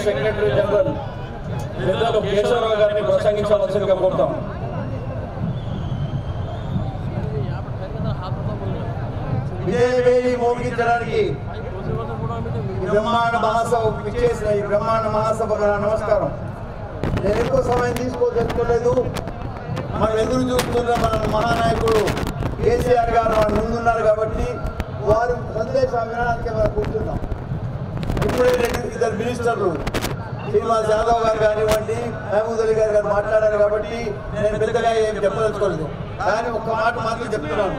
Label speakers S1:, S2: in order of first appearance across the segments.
S1: Secretary general పెద్దలు కేశవరావు గారిని ప్రసంగించవలసిందిగా కోరుతాం.
S2: విజయవేది మోగించడానికి బ్రహ్మాండ మహాసభ విచ్చేసిన ఈ బ్రహ్మాండ మహాసభకు నమస్కారం. నేను ఎక్కువ సమయం తీసుకోలేదు. మనం ఎదురు చూస్తున్న మన మహానాయకుడు కేసీఆర్ గారు మన ముందున్నారు కాబట్టి వారి సందేశం వినడానికి మనం కూర్చున్నాం. ఇప్పుడే ఇద్దరు మినిస్టర్లు శ్రీనివాస్ యాదవ్ గారు కానివ్వండి, మహమూద్ అలీ గారు మాట్లాడారు కాబట్టి నేను పెద్దగా ఏం చెప్పదలుచుకోలేదు. కానీ ఒక్క మాట మాత్రం చెప్తున్నాను,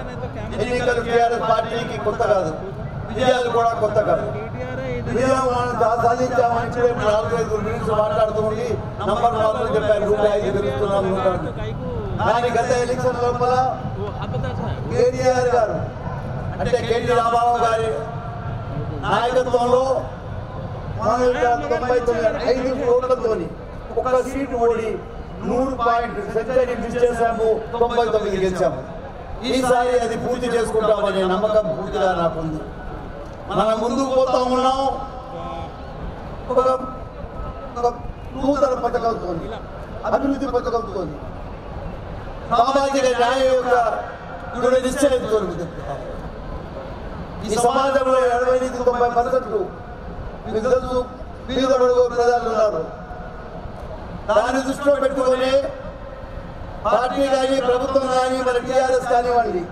S2: ఎన్నికలు టీఆర్ఎస్ పార్టీకి కొత్త కాదు, విజయాలు కూడా కొత్త కాదు. విజయం మనం సాధించామని ఇప్పుడే 4-5 మినిట్స్ మాట్లాడుతూ ఉండి నంబర్ మాత్రం చెప్పారు, 105 గెలుస్తున్నాం. కానీ గత ఎలక్షన్ లోపల కేటీఆర్ గారు అంటే కేటీ రామారావు గారి నాయకత్వంలో 5 ఓట్లతో ఒక్క సీటు ఓడి 100 పాయింట్ సెంచరీ మిస్ చేశాము, 99 గెలిచాము. ఈసారి అది పూర్తి చేసుకుంటామనే నమ్మకం పూర్తిగా నాకుంది. మనం ముందుకు పోతా ఉన్నాం ఒక నూతన పథకంతో, అభివృద్ధి పథకంతో, సామాజిక న్యాయం యొక్క దృఢ నిశ్చయంతో. ఈ సమాజంలో 80-90% మీకు తెలుసు పేద బడుగు ప్రజలు ఉన్నారు. దాన్ని దృష్టిలో పెట్టుకొని పార్టీ కానీ ప్రభుత్వం కానీ మన టీఆర్ఎస్ కానివ్వండి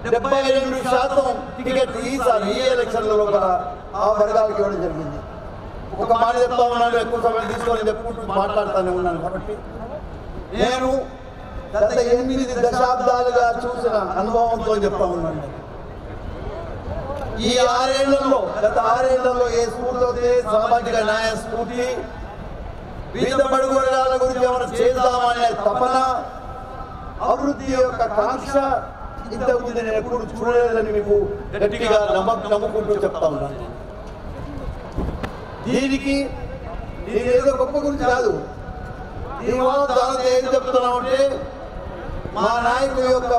S2: 72% టికెట్ ఈసారి ఈ ఎలక్షన్లలో కూడా ఆ వర్గాలకు ఇవ్వడం జరిగింది. ఒక మాట చెప్తా ఉన్నాను, ఎక్కువ సమయం తీసుకొని చెప్పుకుంటూ మాట్లాడుతూనే ఉన్నాను. కాబట్టి నేను గత 8 దశాబ్దాలుగా చూసిన అనుభవంతో చెప్తా ఉన్నాను. ఈ 6 ఏళ్లలో గత 6 ఏళ్లలో ఏ స్ఫూర్తి అయితే సామాజిక న్యాయ స్ఫూర్తి, పేద బడుగు వర్గాల గురించి ఏమైనా చేద్దామనే తపన, అభివృద్ధి యొక్క కాంక్ష ఇంతకుముందు నేను ఎప్పుడు చూడలేదని మీకు గట్టిగా నమ్ముకుంటూ చెప్తా ఉన్నాను. దీనికి ఏదో గొప్ప గురించి కాదు, దీనివల్ల దాని ఏం చెప్తున్నామంటే మా నాయకుల యొక్క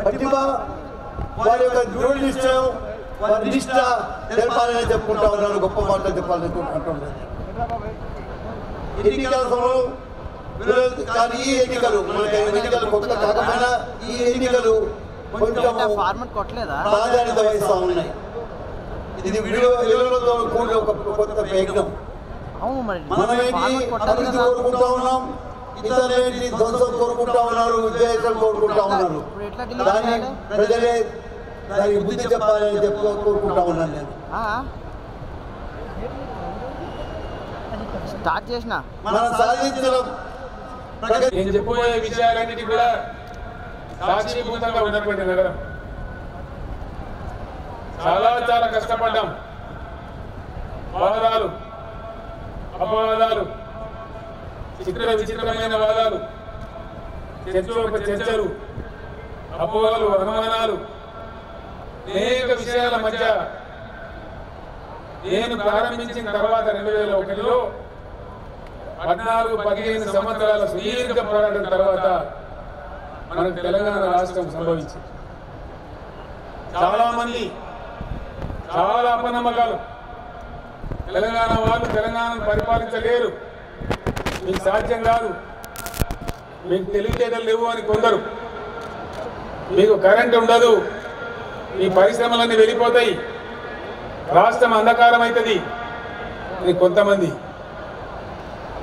S2: ప్రతిభ, వారి యొక్క దృఢ నిశ్చయం, వారి నిష్ట తెలపాలని చెప్పుకుంటా ఉన్నాను. గొప్ప మాటలు చెప్పాలని అంటున్నాను. ఎన్నికల సమయం కానీ ఈ ఎన్నికలు కొత్త కాకపోయినా ఈ ఎన్నికలు కొంచెం ప్రాధాన్యత వహిస్తూ ఉన్నాయి. ఇది విలువలతో కూడిన ఒక కొత్త ప్రయత్నం. మనమేంటి అభివృద్ధి కోరుకుంటా ఉన్నాం, ఇతరులేంటి ధ్వంసం కోరుకుంటా ఉన్నారు, ఉద్దేశం కోరుకుంటా ఉన్నారు. దాన్ని ప్రజలే దానికి బుద్ధి చెప్పాలని కోరుకుంటా ఉన్నాను. నేను
S3: స్టార్ట్ చేసిన
S2: మనం సాధించిన
S1: నేను చెప్పబోయే విషయాలన్నిటి కూడా సాక్షిభూతంగా ఉన్నటువంటి నగరం. చాలా కష్టపడ్డాం. వాదాలు, అపవాదాలు, విచిత్రమైన వాదాలు, చర్చలు, అపోహలు, అనుమానాలు, అనేక విషయాల మధ్య నేను ప్రారంభించిన తర్వాత 2001లో 14-15 సంవత్సరాల సుదీర్ఘ పోరాటం తర్వాత మనకు తెలంగాణ రాష్ట్రం సంభవించింది. చాలా మంది చాలా అపనమ్మకాలు, తెలంగాణ వాళ్ళు తెలంగాణను పరిపాలించలేరు, మీకు సాధ్యం కాదు, మీకు తెలివితేటలు లేవు అని కొందరు, మీకు కరెంట్ ఉండదు, మీ పరిశ్రమలన్నీ వెళ్ళిపోతాయి, రాష్ట్రం అంధకారం అవుతుంది అని కొంతమంది,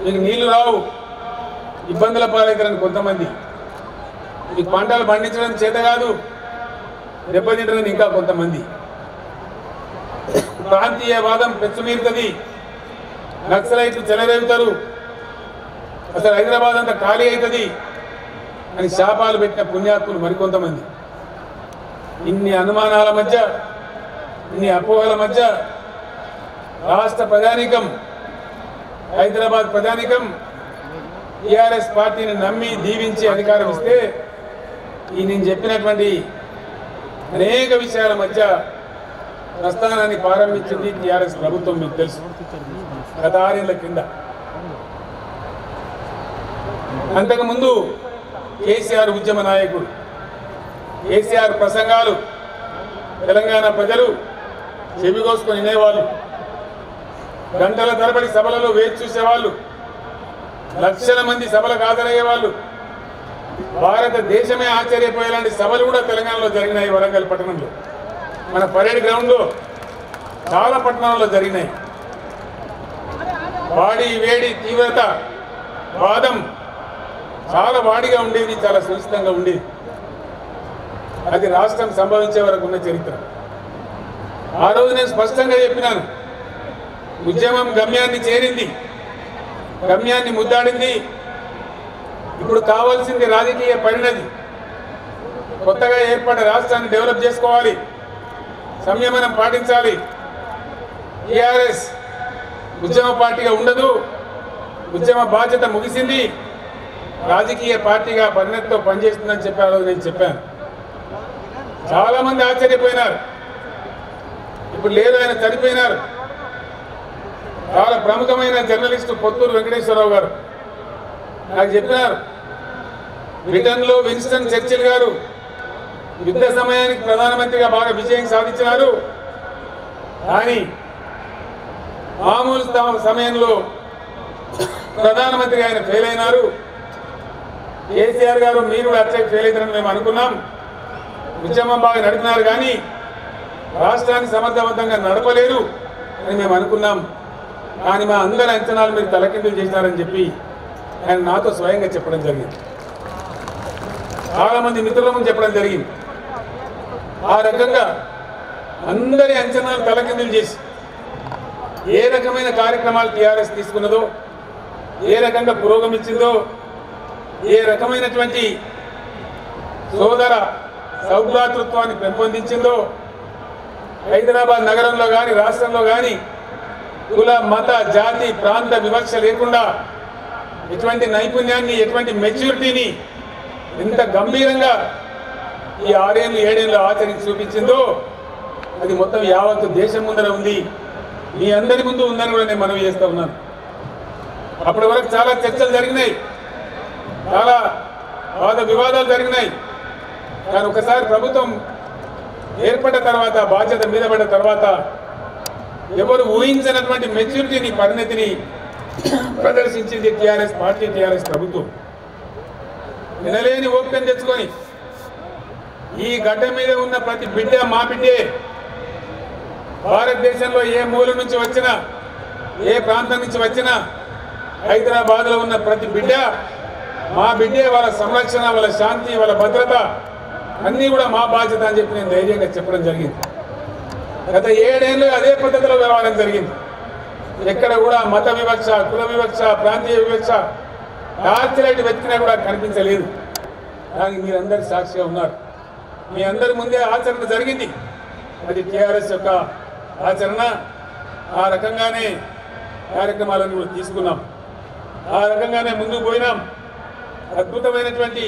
S1: మీకు నీళ్లు రావు, ఇబ్బందుల పాలవుతారని కొంతమంది, మీకు పంటలు పండించడం చేత కాదు, దెబ్బతింటారని ఇంకా కొంతమంది, ప్రాంతీయవాదం పెచ్చుమీరుతుంది, నక్సలైట్లు చెలరేగుతారు, అసలు హైదరాబాద్ అంతా ఖాళీ అవుతుంది అని శాపాలు పెట్టిన పుణ్యాత్ములు మరికొంతమంది. ఇన్ని అనుమానాల మధ్య, ఇన్ని అపోహల మధ్య రాష్ట్ర ప్రజానీకం, హైదరాబాద్ ప్రజానీకం టీఆర్ఎస్ పార్టీని నమ్మి దీవించి అధికారం ఇస్తే ఈ నేను చెప్పినటువంటి అనేక విషయాల మధ్య ప్రస్థానాన్ని ప్రారంభించింది టీఆర్ఎస్ ప్రభుత్వం. మీకు తెలుసు, గత 6 ఏళ్ల కింద. అంతకుముందు కేసీఆర్ ఉద్యమ నాయకుడు, కేసీఆర్
S3: గంటల తరబడి సభలలో వేచి చూసేవాళ్ళు, లక్షల మంది సభలకు హాజరయ్యేవాళ్ళు. భారతదేశమే ఆశ్చర్యపోయేలాంటి సభలు కూడా తెలంగాణలో జరిగినాయి. వరంగల్ పట్టణంలో, మన పరేడ్ గ్రౌండ్లో, చాలా పట్టణాల్లో జరిగినాయి. వాడి వేడి తీవ్రత వాదం చాలా వాడిగా ఉండేది, చాలా సునిశ్చితంగా ఉండేది. అది రాష్ట్రం సంభవించే వరకు ఉన్న చరిత్ర. ఆ రోజు నేను స్పష్టంగా చెప్పినాను, ఉద్యమం గమ్యాన్ని చేరింది, గమ్యాన్ని ముద్దాడింది. ఇప్పుడు కావాల్సింది రాజకీయ పరిణతి. కొత్తగా ఏర్పడిన రాష్ట్రాన్ని డెవలప్ చేసుకోవాలి, సంయమనం పాటించాలి. టీఆర్ఎస్ ఉద్యమ పార్టీగా ఉండదు, ఉద్యమ బాధ్యత ముగిసింది, రాజకీయ పార్టీగా పరిణతితో పనిచేస్తుందని చెప్పి ఆ రోజు నేను చెప్పాను. చాలా మంది ఆశ్చర్యపోయినారు. ఇప్పుడు లేదు, ఆయన చనిపోయినారు. చాలా ప్రముఖమైన జర్నలిస్టు పొత్తూరు వెంకటేశ్వరరావు గారు నాకు చెప్పినారు, బ్రిటన్లో విన్స్టన్ చర్చిల్ గారు యుద్ధ సమయానికి ప్రధానమంత్రిగా బాగా విజయం సాధించినారు, కానీ మామూలు సమయంలో ప్రధానమంత్రి ఆయన ఫెయిల్ అయినారు. కేసీఆర్ గారు మీరు అట్లే ఫెయిల్ అవుతారని మేము అనుకున్నాం. ఉద్యమం బాగా నడిపినారు కానీ రాష్ట్రాన్ని సమర్థవంతంగా నడపలేరు అని మేము అనుకున్నాం. కానీ మా అందరి అంచనాలు మీరు తలకిందులు చేసినారని చెప్పి ఆయన నాతో స్వయంగా చెప్పడం జరిగింది. చాలామంది మిత్రుల ముందు చెప్పడం జరిగింది. ఆ రకంగా అందరి అంచనాలు తలకిందులు చేసి ఏ రకమైన కార్యక్రమాలు టీఆర్ఎస్ తీసుకున్నదో, ఏ రకంగా పురోగమించిందో, ఏ రకమైనటువంటి సోదర సౌభ్రాతృత్వాన్ని పెంపొందించిందో, హైదరాబాద్ నగరంలో కానీ రాష్ట్రంలో కానీ కుల మత జాతి ప్రాంత వివక్ష లేకుండా ఎటువంటి నైపుణ్యాన్ని, ఎటువంటి మెచ్యూరిటీని ఎంత గంభీరంగా ఈ 6 ఏళ్ళు 7 ఏళ్ళు ఆచరించి చూపించిందో అది మొత్తం యావత్తు దేశం ముందర ఉంది, మీ అందరి ముందు ఉందని కూడా నేను మనవి చేస్తూ ఉన్నాను. అప్పటి వరకు చాలా చర్చలు జరిగినాయి, చాలా వాద వివాదాలు జరిగినాయి. కానీ ఒకసారి ప్రభుత్వం ఏర్పడ్డ తర్వాత, బాధ్యత మీద పడ్డ తర్వాత ఎవరు ఊహించినటువంటి మెచ్యూరిటీని, పరిణతిని ప్రదర్శించింది టీఆర్ఎస్ పార్టీ, టీఆర్ఎస్ ప్రభుత్వం. వినలేని ఓపిక తెచ్చుకొని ఈ గడ్డ మీద ఉన్న ప్రతి బిడ్డ మా బిడ్డే. భారతదేశంలో ఏ మూల నుంచి వచ్చినా, ఏ ప్రాంతం నుంచి వచ్చినా హైదరాబాద్లో ఉన్న ప్రతి బిడ్డ మా బిడ్డే. వాళ్ళ సంరక్షణ, వాళ్ళ శాంతి, వాళ్ళ భద్రత అన్నీ కూడా మా బాధ్యత అని చెప్పి నేను ధైర్యంగా చెప్పడం జరిగింది. గత 7 ఏళ్ళు అదే పద్ధతిలో వ్యవహారం జరిగింది. ఎక్కడ కూడా మత వివక్ష, కుల వివక్ష, ప్రాంతీయ వివక్ష టార్చ్ లైట్ వెతికినా కూడా కనిపించలేదు. దానికి మీరందరూ సాక్షిగా ఉన్నారు. మీ అందరి ముందే ఆచరణ జరిగింది. అది టీఆర్ఎస్ యొక్క ఆచరణ. ఆ రకంగానే కార్యక్రమాలను కూడా తీసుకున్నాం, ఆ రకంగానే ముందుకు పోయినాం. అద్భుతమైనటువంటి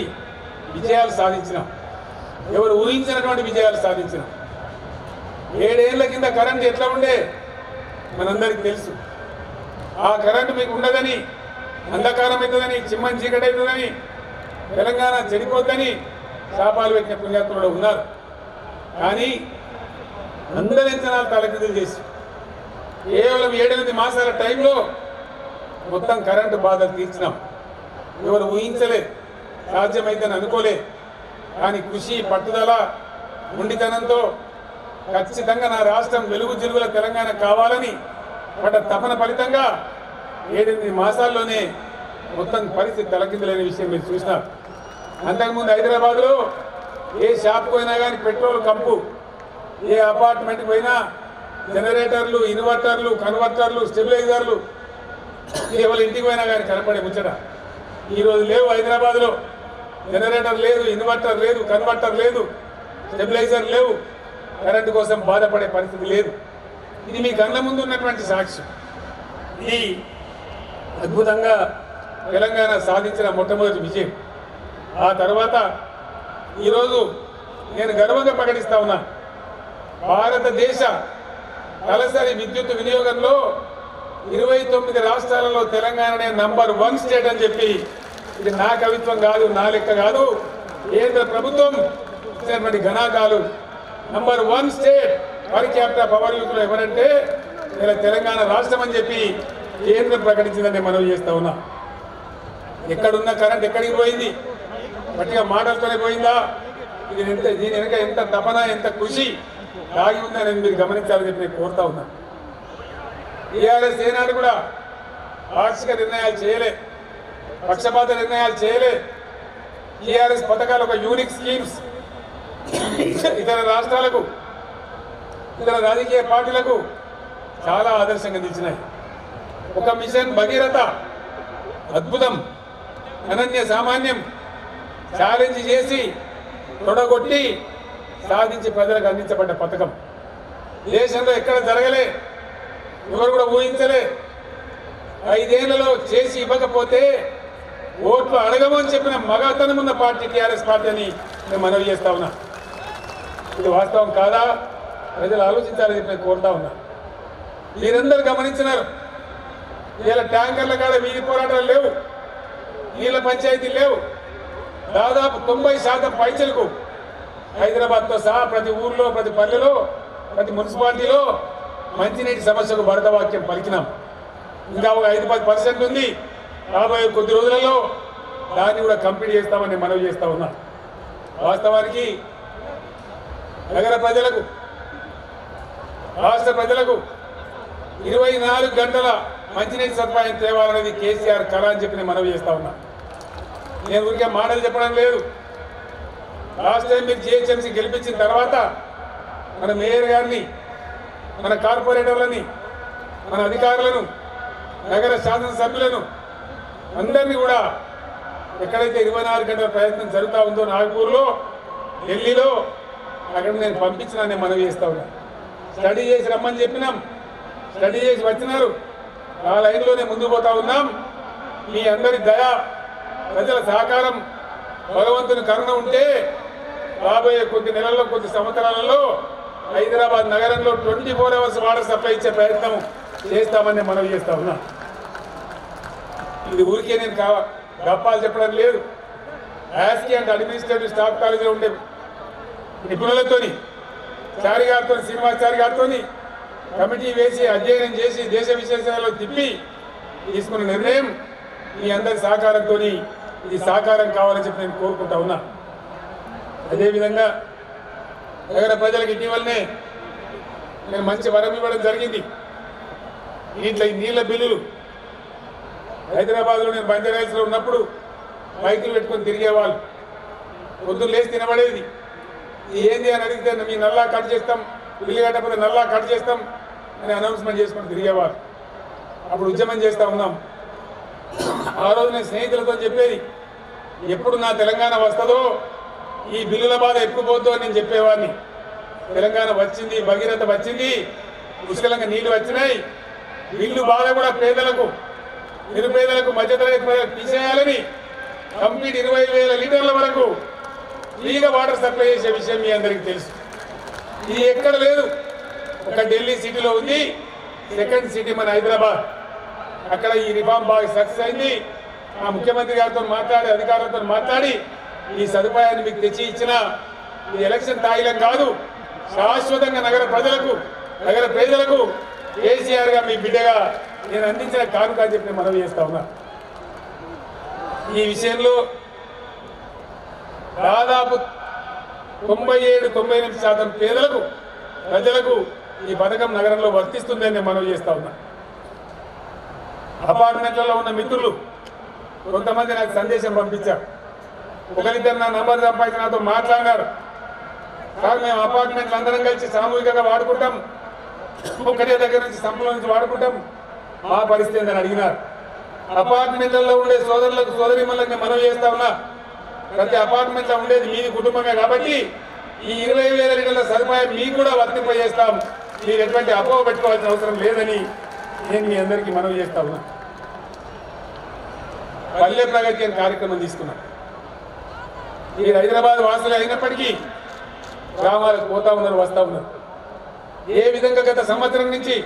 S3: విజయాలు సాధించినాం, ఎవరు ఊహించినటువంటి విజయాలు సాధించినాం. 7 ఏళ్ల కింద కరెంట్ ఎట్లా ఉండే మనందరికీ తెలుసు. ఆ కరెంటు మీకు ఉండదని, అంధకారం అవుతుందని, చిమ్మని చీకటి అవుతుందని, తెలంగాణ చెడిపోద్దని శాపాలు పెట్టిన పుణ్యాత్ములు ఉన్నారు. కానీ అందరి అంచనాలు తలకిందులు చేసి కేవలం 7-8 మాసాల టైంలో మొత్తం కరెంటు బాధలు తీర్చినాం. ఎవరు ఊహించలే, సాధ్యమైందని అనుకోలే. కానీ కృషి, పట్టుదల, ఉండితనంతో ఖచ్చితంగా నా రాష్ట్రం వెలుగు జిలుగుల తెలంగాణ కావాలని పడ్డ తపన ఫలితంగా 7-8 మాసాల్లోనే మొత్తం పరిస్థితి తలకిందులైన విషయం మీరు చూసినారు. అంతకుముందు హైదరాబాద్లో ఏ షాప్కి పోయినా కానీ పెట్రోల్ కంపు, ఏ అపార్ట్మెంట్కి పోయినా జనరేటర్లు, ఇన్వర్టర్లు, కన్వర్టర్లు, స్టెబిలైజర్లు, కేవలం ఇంటికి పోయినా కానీ కనపడే ముచ్చట. ఈరోజు లేవు. హైదరాబాద్లో జనరేటర్ లేదు, ఇన్వర్టర్ లేదు, కన్వర్టర్ లేదు, స్టెబిలైజర్ లేవు. కరెంటు కోసం బాధపడే పరిస్థితి లేదు. ఇది మీ కళ్ళ ముందు ఉన్నటువంటి సాక్ష్యం. ఇది అద్భుతంగా తెలంగాణ సాధించిన మొట్టమొదటి విజయం. ఆ తర్వాత ఈరోజు నేను గర్వంగా ప్రకటిస్తా ఉన్నా, భారతదేశ తలసరి విద్యుత్ వినియోగంలో 29 రాష్ట్రాలలో తెలంగాణనే నంబర్ 1 స్టేట్ అని చెప్పి, ఇది నా కవిత్వం కాదు, నా లెక్క కాదు, కేంద్ర ప్రభుత్వం ఇచ్చినటువంటి గణాంకాలు. Number 1 state per capital power యూత్లో ఎవరంటే ఇలా తెలంగాణ రాష్ట్రం అని చెప్పి కేంద్రం ప్రకటించిందని మనం చేస్తా ఉన్నా. ఎక్కడున్న కరెంట్ ఎక్కడికి పోయింది? గట్టిగా మాటలతోనే పోయిందా? దీని వెనక ఎంత తపన, ఎంత కృషి దాగి ఉందని మీరు గమనించాలని చెప్పి నేను కోరుతా ఉన్నా. టీఆర్ఎస్ ఏనాడు కూడా వార్షిక నిర్ణయాలు చేయలే, పక్షపాత నిర్ణయాలు చేయలే. టీఆర్ఎస్ పథకాలు ఒక యూనిక్ స్కీమ్స్ ఇతర రాష్ట్రాలకు, ఇతర రాజకీయ పార్టీలకు చాలా ఆదర్శంగా నిలిచినాయి. ఒక మిషన్ భగీరథ అద్భుతం, అనన్య సామాన్యం, ఛాలెంజ్ చేసి తొడగొట్టి సాధించి ప్రజలకు అందించబడ్డ పథకం. దేశంలో ఎక్కడ జరగలే, ఎవరు కూడా ఊహించలే. 5 ఏళ్లలో చేసి ఇవ్వకపోతే ఓట్లు అడగము అని చెప్పిన మగతనం ఉన్న పార్టీ టీఆర్ఎస్ పార్టీ అని నేను మనవి చేస్తా ఉన్నా. ఇది వాస్తవం కాదా? ప్రజలు ఆలోచించాలని చెప్పి నేను కోరుతా ఉన్నా. మీరందరూ గమనించినారు, ఇలా ట్యాంకర్ల కాడ వీధి పోరాటాలు లేవు, నీళ్ళ పంచాయతీలు లేవు. దాదాపు 90% పైచలకు హైదరాబాద్తో సహా ప్రతి ఊర్లో, ప్రతి పల్లెలో, ప్రతి మున్సిపాలిటీలో మంచినీటి సమస్యకు భరతవాక్యం పలికినాం. ఇంకా ఒక 5-10% ఉంది. రాబోయే కొద్ది రోజులలో దాన్ని కూడా కంప్లీట్ చేస్తామని మనవి చేస్తా ఉన్నా. వాస్తవానికి నగర ప్రజలకు, రాష్ట్ర ప్రజలకు 24 గంటల మంచినీటి సదుపాయం తేవాలనేది కేసీఆర్ కళ అని చెప్పి నేను మనవి చేస్తా ఉన్నా. నేను ఊరికే మాటలు చెప్పడం లేదు. లాస్ట్ టైం మీరు జిహెచ్ఎంసీ గెలిపించిన తర్వాత మన మేయర్ గారిని, మన కార్పొరేటర్లని, మన అధికారులను, నగర శాసనసభ్యులను అందరినీ కూడా ఎక్కడైతే 24 గంటల ప్రయత్నం జరుగుతూ ఉందో నాగపూర్లో, ఢిల్లీలో, అక్కడ నేను పంపించినానని మనవి చేస్తా ఉన్నా. స్టడీ చేసి రమ్మని చెప్పినాం, స్టడీ చేసి వచ్చినారు. ఆ లైన్లోనే ముందుకు పోతా ఉన్నాం. మీ అందరి దయ, ప్రజల సహకారం, భగవంతుని కరుణ ఉంటే రాబోయే కొద్ది నెలల్లో, కొద్ది సంవత్సరాలలో హైదరాబాద్ నగరంలో 24 అవర్స్ వాటర్ సప్లై ఇచ్చే ప్రయత్నం చేస్తామని మనవి చేస్తా ఉన్నా. ఇది ఊరికే నేను గప్పాలు చెప్పడం లేదు. యాస్కి అండ్ అడ్మినిస్ట్రేటివ్ స్టాఫ్ కాలేజీలో ఉండే నిపుణులతోని, చారి గారితో, శ్రీనివాసారి గారితో కమిటీ వేసి అధ్యయనం చేసి దేశ విశేషాలలో తిప్పి తీసుకున్న నిర్ణయం మీ అందరి సహకారంతో ఇది సాకారం కావాలని చెప్పి నేను కోరుకుంటా ఉన్నా. అదేవిధంగా నగర ప్రజలకు ఇటీవలనే నేను మంచి వరం ఇవ్వడం జరిగింది. నీళ్ళ బిల్లులు హైదరాబాద్లో నేను బంజారాహిల్స్లో ఉన్నప్పుడు బైకులు పెట్టుకొని తిరిగేవాళ్ళు. పొద్దున్న లేచి తినబడేది. ఏంది అని అడిగితే మీ నల్లా కట్ చేస్తాం, బిల్లు కట్టకపోతే నల్లా కట్ చేస్తాం అని అనౌన్స్మెంట్ చేసుకొని తిరిగేవాళ్ళు. అప్పుడు ఉద్యమం చేస్తూ ఉన్నాం. ఆ రోజు నేను స్నేహితులతో చెప్పేది, ఎప్పుడు నా తెలంగాణ వస్తుందో, ఈ బిల్లుల బాధ ఎప్పుడు పోద్దో అని నేను చెప్పేవాడిని. తెలంగాణ వచ్చింది, భగీరథ వచ్చింది, పుష్కలంగా నీళ్లు వచ్చినాయి. బిల్లు బాధ కూడా పేదలకు, నిరుపేదలకు, మధ్యతరగతి ప్రజలకు తీసేయాలని కంప్లీట్ 20,000 లీటర్ల వరకు ఫ్రీగా వాటర్ సప్లై చేసే విషయం మీ అందరికీ తెలుసు. ఇది ఎక్కడ లేదు. ఒక ఢిల్లీ సిటీలో ఉంది, సెకండ్ సిటీ మన హైదరాబాద్. అక్కడ ఈ రిఫార్మ్ బాగా సక్సెస్ అయింది. ఆ ముఖ్యమంత్రి గారితో మాట్లాడి, అధికారులతో మాట్లాడి ఈ సదుపాయాన్ని మీకు తెచ్చి ఇచ్చిన ఇది ఎలక్షన్ తాయిలం కాదు, శాశ్వతంగా నగర ప్రజలకు కేసీఆర్ గా మీ బిడ్డగా నేను అందించిన కానుక అని చెప్పి మనవి చేస్తా ఉన్నా. ఈ విషయంలో దాదాపు 97-98% ప్రజలకు ఈ పథకం నగరంలో వర్తిస్తుందని నేను మనవి చేస్తా ఉన్నా. అపార్ట్మెంట్లలో ఉన్న మిత్రులు కొంతమంది నాకు సందేశం పంపించారు. ఒకరిద్దరు నా నంబర్ సంపాదించి నాతో మాట్లాడినారు. సార్, మేము అపార్ట్మెంట్లు అందరం కలిసి సామూహికంగా వాడుకుంటాం, ఒకటే దగ్గర నుంచి సంపల నుంచి వాడుకుంటాం, మా పరిస్థితి ఏందని అడిగినారు. అపార్ట్మెంట్లలో ఉండే సోదరులకు, సోదరిమణులకు నేను మనవి చేస్తా ఉన్నా, ప్రతి అపార్ట్మెంట్లో ఉండేది మీది కుటుంబమే కాబట్టి ఈ 20,000 లీటర్ల సదుపాయం మీకు కూడా వర్తింపజేస్తాం. మీరు ఎటువంటి అపోహ పెట్టుకోవాల్సిన అవసరం లేదని నేను మీ అందరికీ మనవి చేస్తా ఉన్నా. పల్లె ప్రగతి అనే కార్యక్రమం తీసుకున్నాం. ఈ హైదరాబాద్ వాసులు అయినప్పటికీ గ్రామాలకు పోతా ఉన్నారు, వస్తూ ఉన్నారు. ఏ విధంగా గత సంవత్సరం నుంచి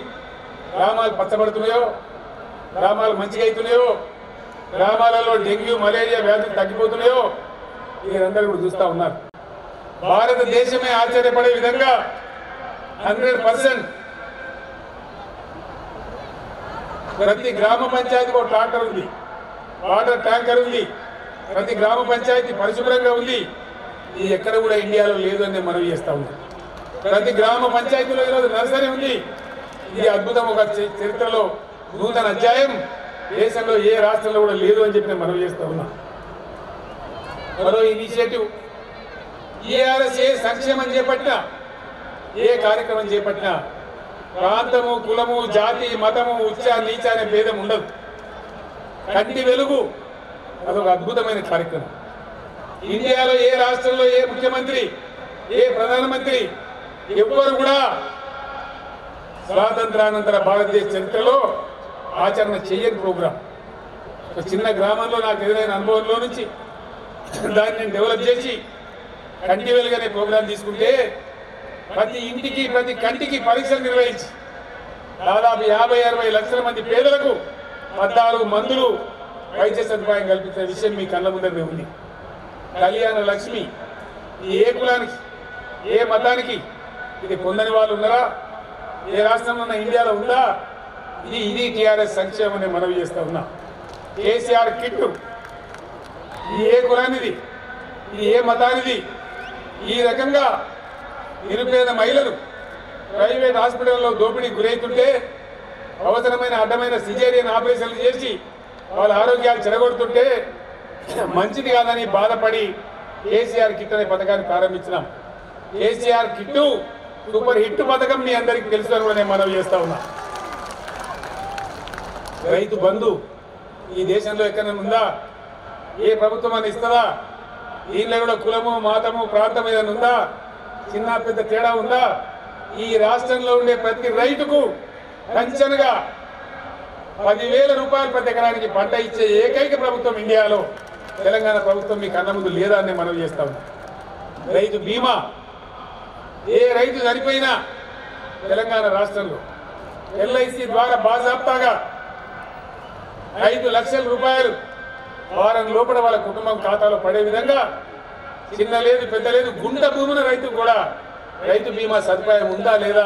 S3: గ్రామాలు పచ్చబడుతున్నాయో, గ్రామాలు మంచిగా అవుతున్నాయో, గ్రామాలలో డెంగ్యూ, మలేరియా వ్యాధులు తగ్గిపోతున్నాయో మీరందరూ కూడా చూస్తూ ఉన్నారు. భారతదేశమే ఆశ్చర్యపడే విధంగా 100% ప్రతి గ్రామ పంచాయతీకి ఒక ట్రాక్టర్ ఉంది, వాటర్ ట్యాంకర్ ఉంది, ప్రతి గ్రామ పంచాయతీ పరిశుభ్రంగా ఉంది. ఇది ఎక్కడ కూడా ఇండియాలో లేదు అని మనం చేస్తా ఉన్నాం. ప్రతి గ్రామ పంచాయతీలో ఈరోజు నర్సరీ ఉంది. ఇది అద్భుతం, ఒక చరిత్రలో నూతన అధ్యాయం. దేశంలో ఏ రాష్ట్రంలో కూడా లేదు అని చెప్పి మనం చేస్తా ఉన్నాం. మరో ఇనిషియేటివ్, టీఆర్ఎస్ ఏ సంక్షేమం చేపట్టినా, ఏ కార్యక్రమం చేపట్టినా ప్రాంతము, కులము, జాతి, మతము, ఉచ్చ నీచ అనే భేదం ఉండదు. కంటి వెలుగు అదొక అద్భుతమైన కార్యక్రమం. ఇండియాలో ఏ రాష్ట్రంలో ఏ ముఖ్యమంత్రి, ఏ ప్రధానమంత్రి ఎవ్వరు కూడా స్వాతంత్రానంతర భారతదేశ చరిత్రలో ఆచరణ చేయని ప్రోగ్రాం. ఒక చిన్న గ్రామంలో నాకు ఎదురైన అనుభవంలో నుంచి దాన్ని నేను డెవలప్ చేసి కంటి వెలుగు అనే ప్రోగ్రాం తీసుకుంటే ప్రతి ఇంటికి, ప్రతి కంటికి పరీక్షలు నిర్వహించి దాదాపు 50-60 లక్షల మంది పేదలకు 14 మందులు వైద్య సదుపాయం కల్పించే విషయం మీ కళ్ళ ముందరే ఉంది. కళ్యాణ లక్ష్మి ఏ కులానికి, ఏ మతానికి ఇది పొందని వాళ్ళు ఉన్నారా? ఏ రాష్ట్రంలో ఉన్న ఇండియాలో ఉందా? ఇది టీఆర్ఎస్ సంక్షేమం అని మనవి చేస్తా ఉన్నా. కేసీఆర్ కిట్ ఇది ఏ కులానిది, ఇది ఏ మతానిది? ఈ రకంగా నిరుపేద మహిళలు ప్రైవేట్ హాస్పిటల్లో దోపిడీకి గురవుతుంటే అవసరమైన అడ్డమైన సిజేరియన్ ఆపరేషన్లు చేసి వాళ్ళ ఆరోగ్యాలు చెడగొడుతుంటే మంచిది కాదని బాధపడి కేసీఆర్ కిట్ అనే పథకాన్ని ప్రారంభించినాం. కేసీఆర్ కిట్టు సూపర్ హిట్ పథకం మీ అందరికీ తెలుసు అని నేను మనవి చేస్తా ఉన్నా. రైతు బంధు ఈ దేశంలో ఎక్కడైనా ఉందా? ఏ ప్రభుత్వం అని ఇస్తుందా? దీనిలో కూడా కులము, మతము, ప్రాంతం ఏదైనా ఉందా? చిన్న పెద్ద తేడా ఉందా? ఈ రాష్ట్రంలో ఉండే ప్రతి రైతుకు కంచెనగా 10,000 రూపాయలు ప్రతి ఎకరానికి పంట ఇచ్చే ఏకైక ప్రభుత్వం ఇండియాలో తెలంగాణ ప్రభుత్వం మీ కన్న ముందు లేదా అని మనం చేస్తా ఉన్నాం. రైతు బీమా ఏ రైతు చనిపోయినా తెలంగాణ రాష్ట్రంలో ఎల్ఐసి ద్వారా బాజాప్తాగా 5 లక్షల రూపాయలు వారం లోపల వాళ్ళ కుటుంబం ఖాతాలో పడే విధంగా చిన్న లేదు పెద్ద లేదు గుంట భూముల రైతుకు కూడా రైతు బీమా సదుపాయం ఉందా లేదా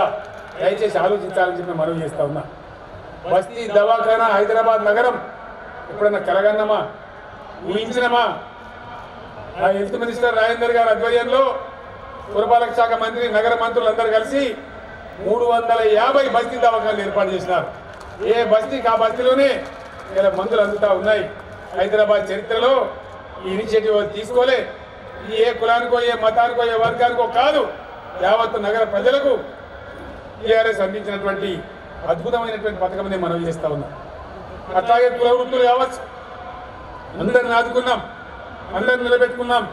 S3: దయచేసి ఆలోచించాలని చెప్పి మనవి చేస్తా ఉన్నా. బస్తీ దవాఖానా హైదరాబాద్ నగరం ఎప్పుడన్నా కలగన్నమా, ఊహించినమా? ఆ హెల్త్ మినిస్టర్ రాజేందర్ గారి ఆధ్వర్యంలో పురపాలక శాఖ మంత్రి, నగర మంత్రులందరూ కలిసి 350 బస్తీ దవాఖానాలు ఏర్పాటు చేసినారు. ఏ బస్తీకి ఆ బస్తీలోనే ఇలా మందులు అందుతా ఉన్నాయి. హైదరాబాద్ చరిత్రలో ఈ ఇనిషియేటివ్ తీసుకోలే. ఇది ఏ కులానికో, ఏ మతానికో, ఏ వర్గానికో కాదు, యావత్తు నగర ప్రజలకు టీఆర్ఎస్ అందించినటువంటి అద్భుతమైనటువంటి పథకం నేను మనవి చేస్తా ఉన్నా. అట్లాగే కుల వృత్తులు కావచ్చు, అందరిని ఆదుకున్నాం, అందరిని నిలబెట్టుకున్నాం.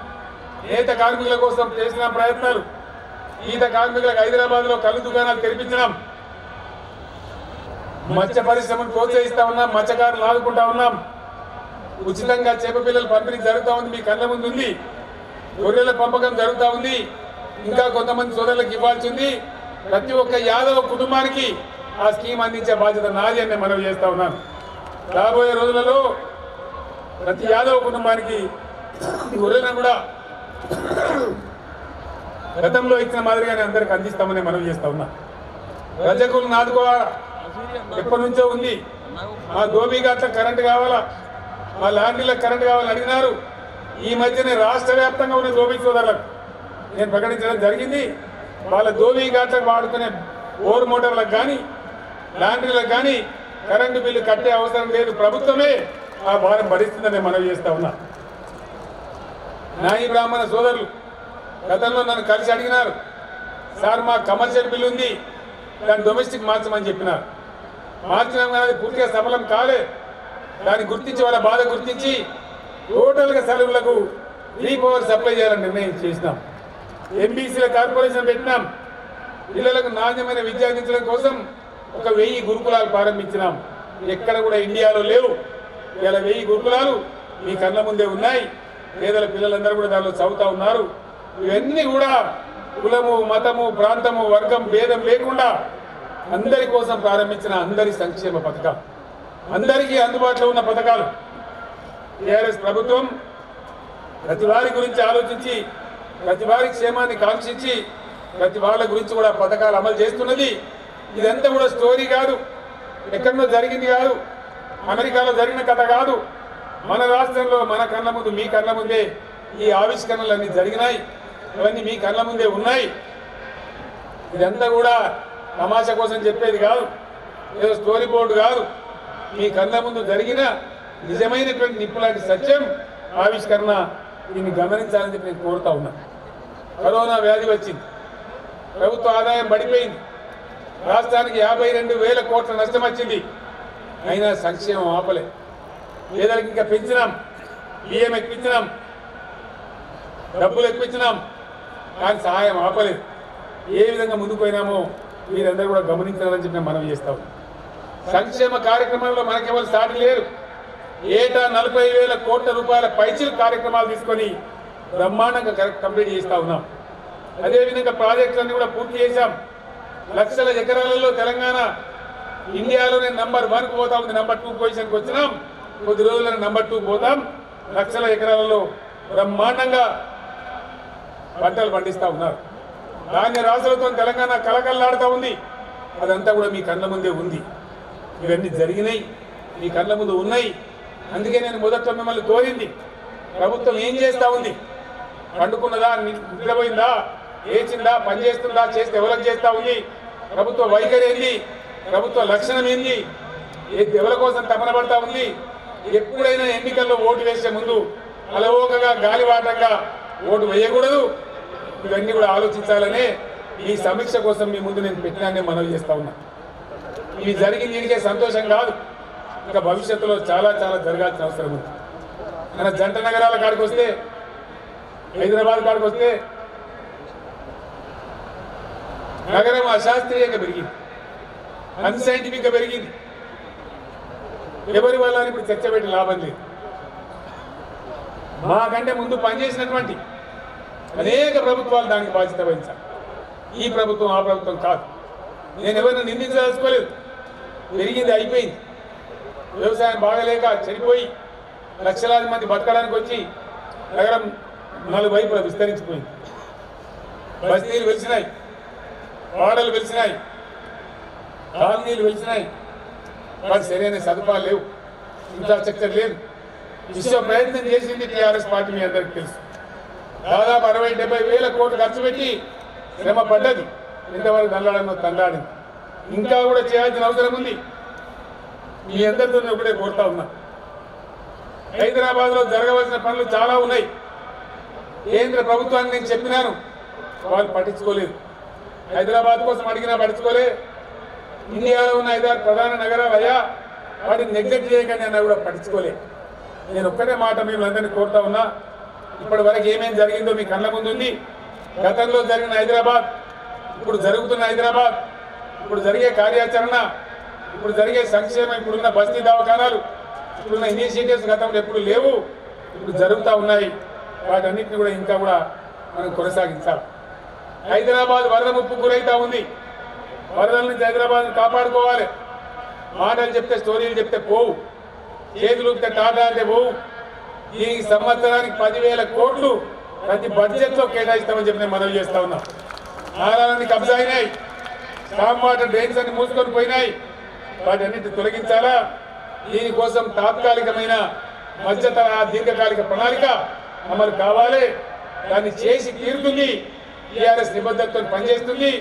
S3: నేత కార్మికుల కోసం చేసిన ప్రయత్నాలు, ఈత కార్మికులకు హైదరాబాద్లో కళ్ళు దుకాణాలు తెరిపించినాం. మత్స్య పరిశ్రమను ప్రోత్సహిస్తా ఉన్నాం, మత్స్యకారులు ఆదుకుంటా ఉన్నాం. ఉచితంగా చేప పిల్లలు పంపిణీ జరుగుతూ ఉంది, మీ కళ్ళ ముందు ఉంది. గొర్రెల పెంపకం జరుగుతూ ఉంది, ఇంకా కొంతమంది సోదరులకు ఇవ్వాల్సి ఉంది. ప్రతి ఒక్క యాదవ కుటుంబానికి ఆ స్కీమ్ అందించే బాధ్యత నాది అని మనవి చేస్తా ఉన్నాను. రాబోయే రోజులలో ప్రతి యాదవ కుటుంబానికి గొర్రెలను కూడా గతంలో ఇచ్చిన మాదిరిగానే అందరికి అందిస్తామని మనవి చేస్తా ఉన్నా. రజకులను ఆదుకోవాలా, ఎప్పటి నుంచో ఉంది. మా ధోబీఘాట్ల కరెంటు కావాలా, మా లాండ్రీలకు కరెంటు కావాలని అడిగినారు. ఈ మధ్యనే రాష్ట్ర వ్యాప్తంగా ఉన్న ధోబీ సోదరులకు నేను ప్రకటించడం జరిగింది. వాళ్ళ ధోబీఘాట్లకు వాడుకునే బోర్ మోటార్లకు కానీ, లాండ్రీలకు కానీ కరెంటు బిల్లు కట్టే అవసరం లేదు, ప్రభుత్వమే ఆ భారం భరిస్తుందని మనవి చేస్తా ఉన్నా. నాయి బ్రాహ్మణ సోదరులు గతంలో నన్ను కలిసి అడిగినారు, సార్ మా కమర్షియల్ బిల్లు ఉంది, దాన్ని డొమెస్టిక్ మార్చమని చెప్పినారు. మార్చినాం కానీ పూర్తిగా సఫలం కాలే. దాన్ని గుర్తించి, వాళ్ళ బాధ గుర్తించి టోటల్గా సెలవులకు 3 పవర్ సప్లై చేయాలని నిర్ణయం చేసినాం. ఎంబీసీల కార్పొరేషన్ పెట్టినాం. పిల్లలకు నాణ్యమైన విద్య అందించడం కోసం 1000 గురుకులాలు ప్రారంభించినాం. ఎక్కడ కూడా ఇండియాలో లేవు. ఇలా 1000 గురుకులాలు మీ కళ్ళ ముందే ఉన్నాయి. పేదల పిల్లలందరూ కూడా దానిలో చదువుతా ఉన్నారు. ఇవన్నీ కూడా కులము, మతము, ప్రాంతము, వర్గం భేదం లేకుండా అందరి కోసం ప్రారంభించిన అందరి సంక్షేమ పథకం, అందరికీ అందుబాటులో ఉన్న పథకాలు. టీఆర్ఎస్ ప్రభుత్వం ప్రతి వారి గురించి ఆలోచించి, ప్రతి వారి క్షేమాన్ని కాంక్షించి, ప్రతి వాళ్ళ గురించి కూడా పథకాలు అమలు చేస్తున్నది. ఇదంతా కూడా స్టోరీ కాదు, ఎక్కడో జరిగింది కాదు. అమెరికాలో జరిగిన కథ కాదు. మన రాష్ట్రంలో మన కళ్ళ ముందు మీ కళ్ళ ముందే ఈ ఆవిష్కరణలు అన్ని జరిగినాయి. ఇవన్నీ మీ కళ్ళ ముందే ఉన్నాయి. ఇదంతా కూడా తమాషా కోసం చెప్పేది కాదు, ఏదో స్టోరీ బోర్డు కాదు. మీ కళ్ళ ముందు జరిగిన నిజమైనటువంటి నిప్పులాంటి సత్యం ఆవిష్కరణ. దీన్ని గమనించాలని చెప్పి నేను కోరుతా ఉన్నా. కరోనా వ్యాధి వచ్చింది, ప్రభుత్వ ఆదాయం పడిపోయింది, రాష్ట్రానికి 52,000 కోట్ల నష్టం వచ్చింది. అయినా సంక్షేమం ఆపలే. పేదలకు ఇంకా పెంచినాం, బియ్యం ఎక్కించినాం, డబ్బులు ఎక్కించినాం, కానీ సహాయం ఆపలేదు. ఏ విధంగా ముందుకు పోయినామో మీరందరూ కూడా గమనించాలని చెప్పి మనం చేస్తాం. సంక్షేమ కార్యక్రమాల్లో మనకెవరు సాటి లేరు. ఏటా 40,000 కోట్ల రూపాయల పైచిల్ కార్యక్రమాలు తీసుకొని బ్రహ్మాండంగా కంప్లీట్ చేస్తా ఉన్నాం. అదేవిధంగా ప్రాజెక్టులన్నీ కూడా పూర్తి చేశాం. లక్షల ఎకరాలలో తెలంగాణ ఇండియాలోనే నంబర్ 1కు పోతా ఉంది. నంబర్ 2 పొజిషన్కి వచ్చినాం. కొద్ది రోజుల్లో నంబర్ 2 పోతాం. లక్షల ఎకరాలలో బ్రహ్మాండంగా పంటలు పండిస్తూ ఉన్నారు. ధాన్య రాసులతో తెలంగాణ కలకల్లాడుతూ ఉంది. అదంతా కూడా మీ కళ్ళ ముందే ఉంది. ఇవన్నీ జరిగినాయి, మీ కళ్ళ ముందు ఉన్నాయి. అందుకే నేను మొదట్లో మిమ్మల్ని కోరింది, ప్రభుత్వం ఏం చేస్తూ ఉంది? పండుకున్నదా, నిద్రపోయిందా, లేచిందా, పనిచేస్తుందా, చేస్తే ఎవరికి చేస్తూ ఉంది? ప్రభుత్వ వైఖరి ఏంది? ప్రభుత్వ లక్షణం ఏంది? ఎవరి కోసం తపన పడతా ఉంది? ఎప్పుడైనా ఎన్నికల్లో ఓటు వేసే ముందు అలవోకగా గాలివాటంగా ఓటు వేయకూడదు. ఇవన్నీ కూడా ఆలోచించాలనే ఈ సమీక్ష కోసం మీ ముందు నేను పెట్టినానే మనవి చేస్తా ఉన్నా. ఇవి జరిగింది దీనికే సంతోషం కాదు, ఇంకా భవిష్యత్తులో చాలా చాలా జరగాల్సిన అవసరం ఉంది. మన జంట నగరాల కాడికి వస్తే, హైదరాబాద్ కాడికి వస్తే నగరం అశాస్త్రీయంగా పెరిగింది, అన్సైంటిఫిక్గా పెరిగింది. ఎవరి వల్ల ఇప్పుడు చర్చ పెట్టి లాభం లేదు. మాకంటే ముందు పనిచేసినటువంటి అనేక ప్రభుత్వాలు దానికి బాధ్యత వహించాలి. ఈ ప్రభుత్వం ఆ ప్రభుత్వం కాదు. నేను ఎవరిని నిందించదలుచుకోలేదు. పెరిగింది, అయిపోయింది. వ్యవసాయం బాగలేక చనిపోయి లక్షలాది మంది బతకడానికి వచ్చి నగరం 4 వైపులా విస్తరించిపోయింది. బస్తీలు వెలిసినాయి, వాడలు వెలిసినాయి, కాలనీలు వెలిసినాయి. వాటి సరైన సదుపాయాలు లేవు, ఇన్ఫ్రాస్ట్రక్చర్ లేదు. విశ్వ ప్రయత్నం చేసింది టీఆర్ఎస్ పార్టీ, మీ అందరికీ తెలుసు. దాదాపు 60-70 వేల కోట్లు ఖర్చు పెట్టి శ్రమ పడ్డది. ఇంతవరకు దండాడమో తండాడింది. ఇంకా కూడా చేయాల్సిన అవసరం ఉంది. మీ అందరితో ఒకటే కోరుతా ఉన్నా, హైదరాబాద్లో జరగవలసిన పనులు చాలా ఉన్నాయి. కేంద్ర ప్రభుత్వాన్ని నేను చెప్పినాను, వాళ్ళు పట్టించుకోలేదు. హైదరాబాద్ కోసం అడిగినా పట్టించుకోలే. ఇండియాలో ఉన్న 5-6 ప్రధాన నగరాలు అయ్యా, వాటిని నెగ్లెక్ట్ చేయకండి అన్నా కూడా పట్టించుకోలే. నేను ఒక్కటే మాట మీరు అందరినీ కోరుతా ఉన్నా, ఇప్పటి వరకు ఏమేమి జరిగిందో మీ కళ్ళ ముందు ఉంది. గతంలో జరిగిన హైదరాబాద్, ఇప్పుడు జరుగుతున్న హైదరాబాద్, ఇప్పుడు జరిగే కార్యాచరణ, ఇప్పుడు జరిగే సంక్షేమం, ఇప్పుడున్న బస్తీ దవాఖానాలు, ఇప్పుడున్న ఇనిషియేటివ్స్ గతంలో ఎప్పుడు లేవు, ఇప్పుడు జరుగుతూ ఉన్నాయి. వాటన్నిటిని కూడా ఇంకా కూడా మనం కొనసాగించాలి. హైదరాబాద్ వరద ముప్పు గురైతా ఉంది. వరదల నుంచి హైదరాబాద్ని కాపాడుకోవాలి. మాటలు చెప్తే, స్టోరీలు చెప్తే పోవు, చేతులు ఊపితే టాటా అంటే పోవు. దీనికి సంవత్సరానికి 10,000 కోట్లు ప్రతి బడ్జెట్లో కేటాయిస్తామని చెప్పి నేను మనవి చేస్తా ఉన్నా. నాలాలన్నీ కబ్జా అయినాయి, స్టామ్ వాటర్ డ్రైన్స్ అన్ని మూసుకొని పోయినాయి. వాటన్నిటిని తొలగించాలా? దీనికోసం తాత్కాలికమైన మధ్యతర దీర్ఘకాలిక ప్రణాళిక అమలు కావాలి. దాన్ని చేసి తీరుతుంది. టీఆర్ఎస్ నిబద్ధతతో పనిచేస్తుంది.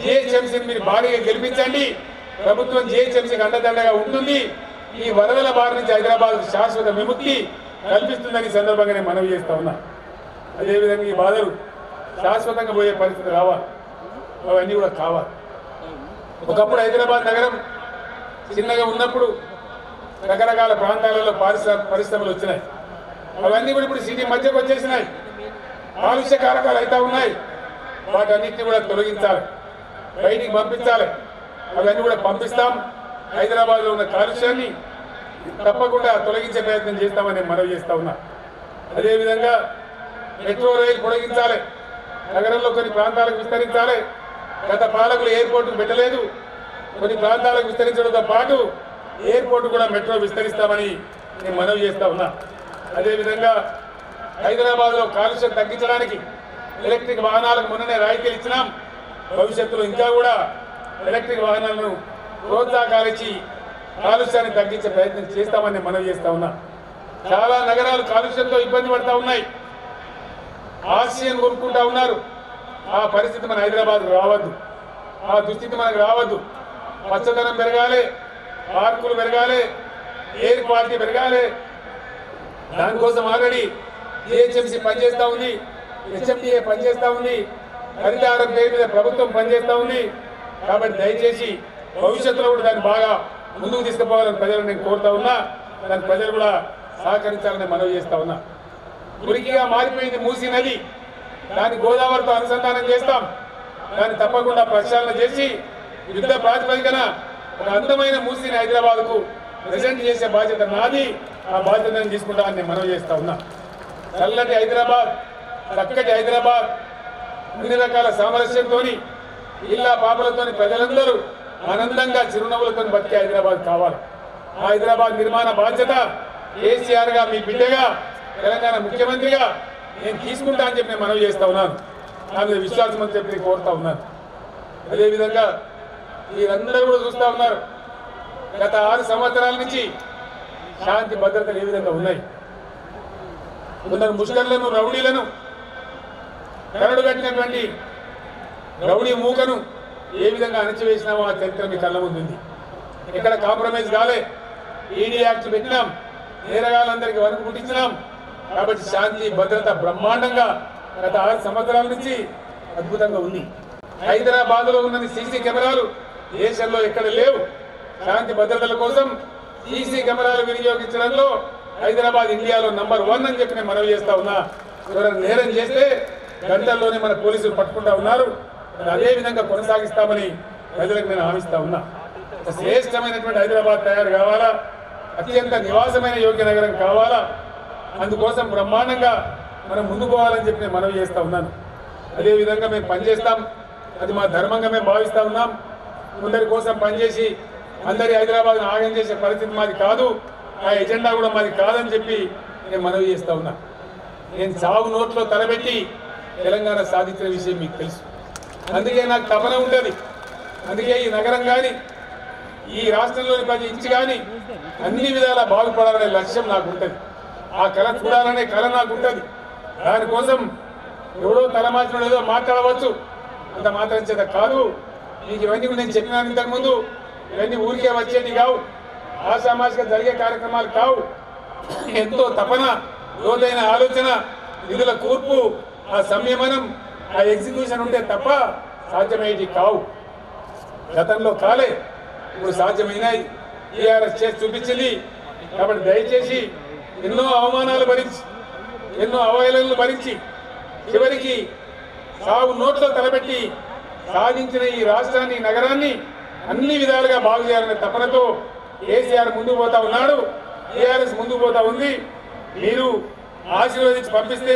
S3: జిహెచ్ఎంసీని మీరు భారీగా గెలిపించండి. ప్రభుత్వం జిహెచ్ఎంసీకి అండదండగా ఉంటుంది. ఈ వరదల బారి నుంచి హైదరాబాద్ శాశ్వత విముక్తి కల్పిస్తుందని సందర్భంగా నేను మనవి చేస్తా ఉన్నా. అదేవిధంగా ఈ బాధలు శాశ్వతంగా పోయే పరిస్థితి రావాలి, అవన్నీ కూడా కావాలి. ఒకప్పుడు హైదరాబాద్ నగరం చిన్నగా ఉన్నప్పుడు రకరకాల ప్రాంతాలలో పరిశ్రమలు వచ్చినాయి. అవన్నీ కూడా ఇప్పుడు సిటీ మధ్యకు వచ్చేసినాయి. కాలుష్య కారకాలు అయితే ఉన్నాయి. వాటన్నిటిని కూడా తొలగించాలి, బయటికి పంపించాలి. అవన్నీ కూడా పంపిస్తాం. హైదరాబాద్లో ఉన్న కాలుష్యాన్ని తప్పకుండా తొలగించే ప్రయత్నం చేస్తామని మనవి చేస్తా ఉన్నా. అదేవిధంగా మెట్రో రైలు పొడిగించాలి, నగరంలో కొన్ని ప్రాంతాలకు విస్తరించాలి. గత పాలకులు ఎయిర్పోర్టుకు పెట్టలేదు, కొన్ని ప్రాంతాలకు విస్తరించడంతో పాటు ఎయిర్పోర్టు కూడా మెట్రో విస్తరిస్తామని నేను మనవి చేస్తా ఉన్నా. అదేవిధంగా హైదరాబాద్లో కాలుష్యం తగ్గించడానికి ఎలక్ట్రిక్ వాహనాలకు మొన్ననే రాయితీలు ఇచ్చినాం. భవిష్యత్తులో ఇంకా కూడా ఎలక్ట్రిక్ వాహనాలను ప్రోత్సాహాలిచ్చి కాలుష్యాన్ని తగ్గించే ప్రయత్నం చేస్తామని మనం చేస్తా ఉన్నా. చాలా నగరాలు కాలుష్యంతో ఇబ్బంది పడతా ఉన్నాయి, ఆక్సిజన్ కొనుక్కుంటా ఉన్నారు. ఆ పరిస్థితి మన హైదరాబాద్ రావద్దు, ఆ దుస్థితి మనకు రావద్దు. పచ్చదనం పెరగాలి, పార్కులు పెరగాలి, ఎయిర్ క్వాలిటీ పెరగాలి. దానికోసం ఆల్రెడీ జిహెచ్ఎంసీ పనిచేస్తూ ఉంది, హెచ్ఎండిఏ పనిచేస్తూ ఉంది, హరితహారం పేరు మీద ప్రభుత్వం పనిచేస్తూ ఉంది. కాబట్టి దయచేసి భవిష్యత్తులో కూడా దాన్ని బాగా ముందుకు తీసుకుపోవాలని ప్రజలు నేను కోరుతా ఉన్నా. దానికి ప్రజలు కూడా సహకరించాలని మనవి చేస్తా ఉన్నా. మురికిగా మారిపోయింది మూసీ నది, దాన్ని గోదావరితో అనుసంధానం చేస్తాం. దాన్ని తప్పకుండా ప్రక్షాళన చేసి యుద్ధ ప్రాతిపదికన ఒక అందమైన మూసీని హైదరాబాద్కు ప్రజెంట్ చేసే బాధ్యత నాది. ఆ బాధ్యతను తీసుకుంటామని నేను మనవి చేస్తా ఉన్నా. చల్లటి హైదరాబాద్, చక్కటి హైదరాబాద్, అన్ని రకాల సామరస్యంతో ఇల్లా పాపలతో ప్రజలందరూ ఆనందంగా చిరునవ్వులతో బతికే హైదరాబాద్ కావాలి. ఆ హైదరాబాద్ నిర్మాణ బాధ్యత కేసీఆర్గా, మీ బిడ్డగా, తెలంగాణ ముఖ్యమంత్రిగా నేను తీసుకుంటా అని చెప్పి నేను మనవి చేస్తా ఉన్నాను. నా మీద విశ్వాసం అని చెప్పి నేను కోరుతా ఉన్నాను. అదేవిధంగా మీరందరూ కూడా చూస్తూ ఉన్నారు, గత 6 సంవత్సరాల నుంచి శాంతి భద్రతలు ఏ విధంగా ఉన్నాయి. కొందరు ముష్కర్లను, రౌడీలను, కరడు కట్టినటువంటి రౌడీ మూకను ఏ విధంగా అణచివేసినామో ఆ చరిత్ర మీ కళ్ళ ముందు ఉంది. ఇక్కడ కాంప్రమైజ్ కాలే, ఈడీ యాక్ట్ పెట్టినాం, నేరగాళ్ళందరికీ వరకు పుట్టించినాం. కాబట్టి శాంతి భద్రత బ్రహ్మాండంగా గత 6 సంవత్సరాల నుంచి అద్భుతంగా ఉంది. హైదరాబాద్లో ఉన్న సీసీ కెమెరాలు దేశంలో ఎక్కడ లేవు. శాంతి భద్రతల కోసం సీసీ కెమెరాలు వినియోగించడంలో హైదరాబాద్ ఇండియాలో నంబర్ 1 అని చెప్పి నేను మనవి చేస్తా ఉన్నా. ఎవరైనా నేరం చేస్తే గంటల్లోనే మన పోలీసులు పట్టుకుంటా ఉన్నారు. అదే విధంగా కొనసాగిస్తామని ప్రజలకు నేను హామీస్తా ఉన్నా. శ్రేష్టమైనటువంటి హైదరాబాద్ తయారు కావాలా, అత్యంత నివాసమైన యోగ్య నగరం కావాలా, అందుకోసం బ్రహ్మాండంగా మనం ముందు పోవాలని చెప్పి నేను మనవి చేస్తా ఉన్నాను. అదేవిధంగా మేము పనిచేస్తాం, అది మా ధర్మంగా మేము భావిస్తూ ఉన్నాం. కొందరి కోసం పనిచేసి అందరి హైదరాబాద్ను ఆగం చేసే పరిస్థితి మాది కాదు, ఆ ఎజెండా కూడా మాది కాదని చెప్పి నేను మనవి చేస్తా ఉన్నా. నేను సాగు నోట్లో తలబెట్టి తెలంగాణ సాధించిన విషయం మీకు తెలుసు. అందుకే నాకు తపన ఉంటుంది. అందుకే ఈ నగరం కానీ, ఈ రాష్ట్రంలోని ప్రతి ఇంచు కానీ అన్ని విధాలా బాగుపడాలనే లక్ష్యం నాకు ఉంటుంది. ఆ కళ చూడాలనే కళ నాకు ఉంటుంది. దానికోసం ఎవడో తలమార్చిన ఏదో మాట్లాడవచ్చు, అంత మాత్రం చేత కాదు. మీకు ఇవన్నీ నేను చెప్పినాను ఇంతకుముందు. ఇవన్నీ ఊరికే వచ్చేది కావు, ఆషామాషిగా జరిగే కార్యక్రమాలు కావు. ఎంతో తపన, లోతైన ఆలోచన, నిధుల కూర్పు, ఆ సంయమనం, ఆ ఎగ్జిక్యూషన్ ఉంటే తప్ప సాధ్యమయ్యేది కావు. గతంలో కాలే, ఇప్పుడు సాధ్యమైనాయి. టీఆర్ఎస్ చేసి చూపించింది. కాబట్టి దయచేసి ఎన్నో అవమానాలు భరించి, ఎన్నో అవహేళనలు భరించి, చివరికి సాగు నోట్లో తలబెట్టి సాధించిన ఈ రాష్ట్రాన్ని, నగరాన్ని అన్ని విధాలుగా బాగు చేయాలనే తపనతో కేసీఆర్ ముందుకు పోతా ఉన్నాడు, టీఆర్ఎస్ ముందుకు పోతా ఉంది. మీరు ఆశీర్వదించి పంపిస్తే,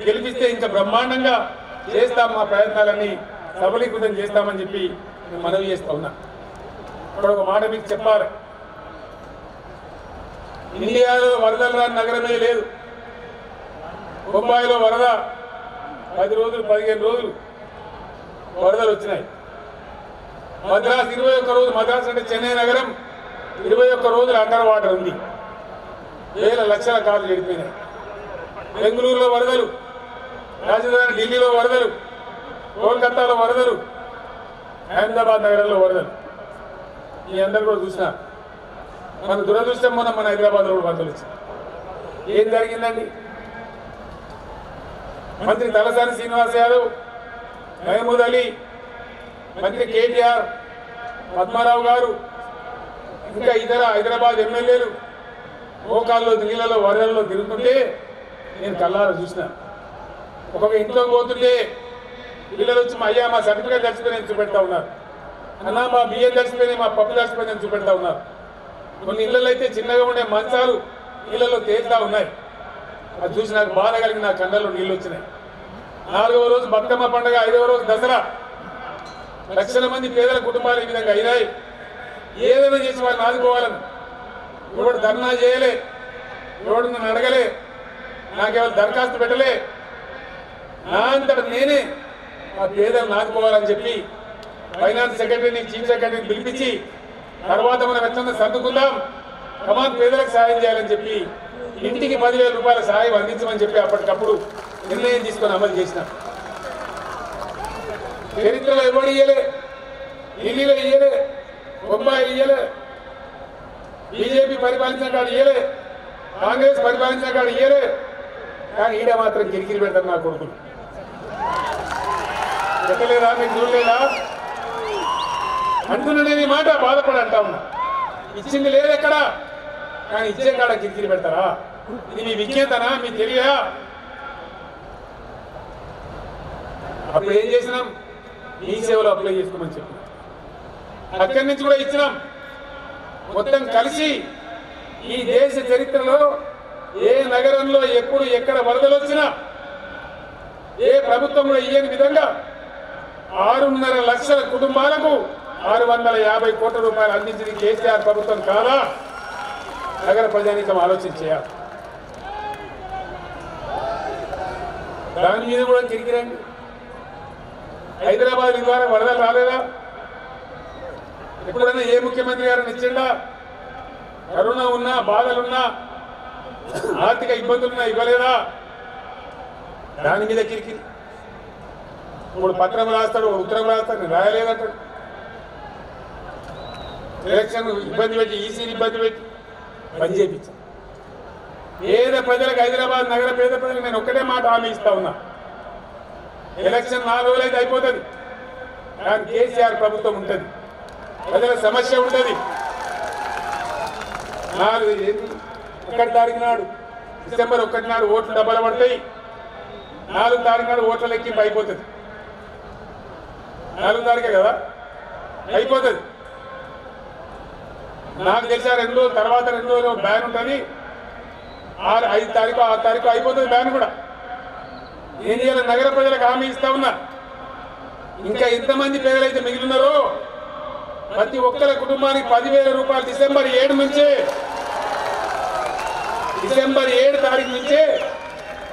S3: గెలిపిస్తే ఇంకా బ్రహ్మాండంగా చేస్తాం. మా ప్రయత్నాలన్నీ సబలీకృతం చేస్తామని చెప్పి నేను మనవి చేస్తా ఉన్నా. ఇప్పుడు ఒక మాట మీకు చెప్పాలి, ఇండియాలో వరదలు రాని నగరమే లేదు. బొంబాయిలో వరద 10 రోజులు 15 రోజులు వరదలు వచ్చినాయి. మద్రాసు 21 రోజులు, మద్రాసు అంటే చెన్నై నగరం 21 రోజులు అండర్ వాటర్ ఉంది. వేల లక్షల కార్లు చెడిపోయినాయి. బెంగళూరులో వరదలు, రాజధాని ఢిల్లీలో వరదలు, కోల్కతాలో వరదలు, అహ్మదాబాద్ నగరంలో వరదలు. ఈ అందరూ కూడా చూసినా మన దురదృష్టం మన హైదరాబాద్లో కూడా వరదలు వచ్చింది. ఏం జరిగిందండి? మంత్రి తలసాని శ్రీనివాస్ యాదవ్, మహమూద్ అలీ, మంత్రి కేటీఆర్, పద్మారావు గారు, ఇంకా ఇతర హైదరాబాద్ ఎమ్మెల్యేలు మోకాల్లో, నీళ్ళలో, వరదల్లో తిరుగుతుంటే నేను కళ్ళారా చూసిన. ఒక్కొక్క ఇంట్లోకి పోతుంటే పిల్లలు వచ్చి అయ్యా మా సర్టిఫికేట్ తెచ్చిపోయి చూపెడతా ఉన్నారు, అన్నా మా బియ్యం తెచ్చిపోయి, మా పప్పు తెచ్చిపోయి చూపెడతా ఉన్నారు. కొన్ని ఇళ్ళలో అయితే చిన్నగా ఉండే మంచాలు నీళ్ళలో తేలుతా ఉన్నాయి. అది చూసి నాకు బాధ కలిగి నా కళ్ళల్లో నీళ్ళు వచ్చినాయి. 4వ రోజు బతుకమ్మ పండుగ, 5వ రోజు దసరా, లక్షల మంది పేదల కుటుంబాలు ఈ విధంగా అయినాయి. ఏదైనా చేసి వారిని ఆదుకోవాలని ఎవడు ధర్నా చేయలే, ఎవడు నన్ను అడగలే, నాకెవరు దరఖాస్తు పెట్టలే. నా అంతటా నేనే ఆ పేదలను ఆదుకోవాలని చెప్పి ఫైనాన్స్ సెక్రటరీని, చీఫ్ సెక్రటరీని పిలిపించి తర్వాత మనం ఎట్లన్నా సర్దుకుందాం, కమాన్ పేదలకు సాయం చేయాలని చెప్పి ఇంటికి 10,000 రూపాయల సాయం అందించమని చెప్పి అప్పటికప్పుడు నిర్ణయం తీసుకొని అమలు చేసిన చరిత్రలో ఎవరు ఇయ్యలే, ఢిల్లీలో ఇయ్యలే, బొంబాయి ఇయ్యలే, బీజేపీ పరిపాలించిన కాడు ఇయ్యలే, కాంగ్రెస్ పరిపాలించిన కాడు ఇయ్యలే. కానీ ఈడ మాత్రం కిరికిరి పెడతారు నా కొడుకులు. పెట్టలేదా? మీకు చూడలేదా అంటున్నానే మాట బాధపడి అంటా ఉన్నా. ఇచ్చింది లేదు ఎక్కడ, కానీ ఇచ్చే కాడ కిరికిరి పెడతారా? ఇది మీ విజ్ఞతనా? మీకు తెలియదా? అప్పుడు ఏం చేసినాం? ఈ సేవలో అప్లై చేసుకోమని చెప్పినాం. అక్కడి నుంచి కూడా ఇచ్చినాం. మొత్తం కలిసి ఈ దేశ చరిత్రలో ఏ నగరంలో ఎప్పుడు ఎక్కడ వరదలు వచ్చినా ఏ ప్రభుత్వం కూడా ఇయ్యని విధంగా 6.5 లక్షల కుటుంబాలకు 650 కోట్ల రూపాయలు అందించింది కేసీఆర్ ప్రభుత్వం కాదా? నగర ప్రజానీకం ఆలోచించేయాలి. దాని మీద కూడా కిరికిరండి. హైదరాబాద్ ద్వారా వరదలు రాలేదా? ఎప్పుడైనా ఏ ముఖ్యమంత్రి గారిని ఇచ్చిండా? కరోనా ఉన్నా, బాధలున్నా, ఆర్థిక ఇబ్బందులున్నా ఇవ్వలేదా? దాని మీద కిరికిరి. ఇప్పుడు పత్రం రాస్తాడు, ఉత్తరం రాస్తాడు, నేను రాయలేదంటాడు. ఎలక్షన్ ఇబ్బంది పెట్టి, ఈసీని ఇబ్బంది పెట్టి పని చేయించాను. పేద ప్రజలకు, హైదరాబాద్ నగర పేద ప్రజలకు నేను ఒక్కటే మాట హామీ ఇస్తా ఉన్నా. ఎలక్షన్ 4 రోజులైతే అయిపోతుంది, కానీ కేసీఆర్ ప్రభుత్వం ఉంటుంది, ప్రజల సమస్య ఉంటుంది. 1 తారీఖు నాడు, డిసెంబర్ 1 నాడు ఓట్లు డబ్బలు పడతాయి. 4 తారీఖు నాడు ఓట్ల లెక్కింపు అయిపోతుంది. 4 తారీఖే కదా అయిపోతుంది. నాకు తెలిసా 2 రోజుల తర్వాత 2 రోజులు బ్యాన్ ఉంటుంది. 5 తారీఖు 6 తారీఖు అయిపోతుంది బ్యాన్ కూడా. ఏం చేయాలి? నగర ప్రజలకు హామీ ఇస్తా ఉన్నా. ఇంకా ఎంతమంది పేదలైతే మిగిలినారో ప్రతి ఒక్కరి కుటుంబానికి 10,000 రూపాయలు డిసెంబర్ 7 నుంచే, డిసెంబర్ 7 తారీఖు నుంచే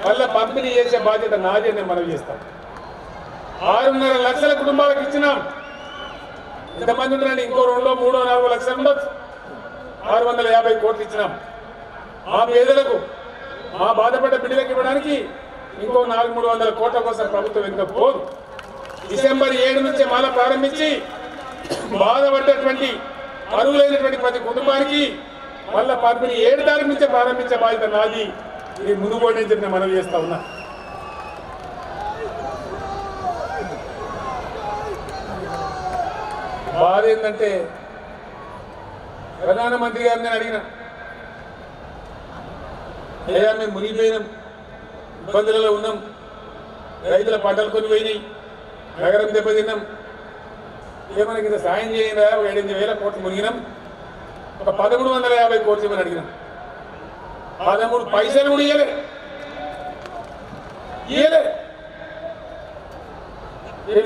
S3: మళ్ళా పంపిణీ చేసే బాధ్యత నాదే. నేను మనవి చేస్తాను. 6.5 లక్షల కుటుంబాలకు ఇచ్చినాం. ఎంతమంది ఉన్నారండి? ఇంకో 2, 3, 4 లక్షలు ఉండొచ్చు. 650 కోట్లు ఇచ్చినాం. మా పేదలకు, మా బాధపడ్డ బిడ్డలకు ఇవ్వడానికి ఇంకో 400-300 కోట్ల కోసం ప్రభుత్వం వెనుక పోదు. డిసెంబర్ 7 నుంచే మళ్ళా ప్రారంభించి బాధపడ్డటువంటి అర్హులైనటువంటి ప్రతి కుటుంబానికి మళ్ళా పంపిణీ 7 తారీఖు నుంచే ప్రారంభించే బాధ్యత నాది. ఇది ముందుకోండి అని చెప్పి నేను మనవి చేస్తా ఉన్నా. బాధ ఏంటంటే ప్రధానమంత్రి గారిని నేను అడిగిన, అయ్యా మేము మునిగిపోయినాం, ఇబ్బందులలో ఉన్నాం, రైతుల పంటలు కొని పోయినాయి, నగరం దెబ్బతిన్నాం, ఏమన్నా కింద సాయం చేయందా? 7,000 కోట్లు మునిగినాం, ఒక 1,350 కోట్లు ఇవ్వని అడిగినాం. 13 పైసలు కూడా ఇయ్యలే.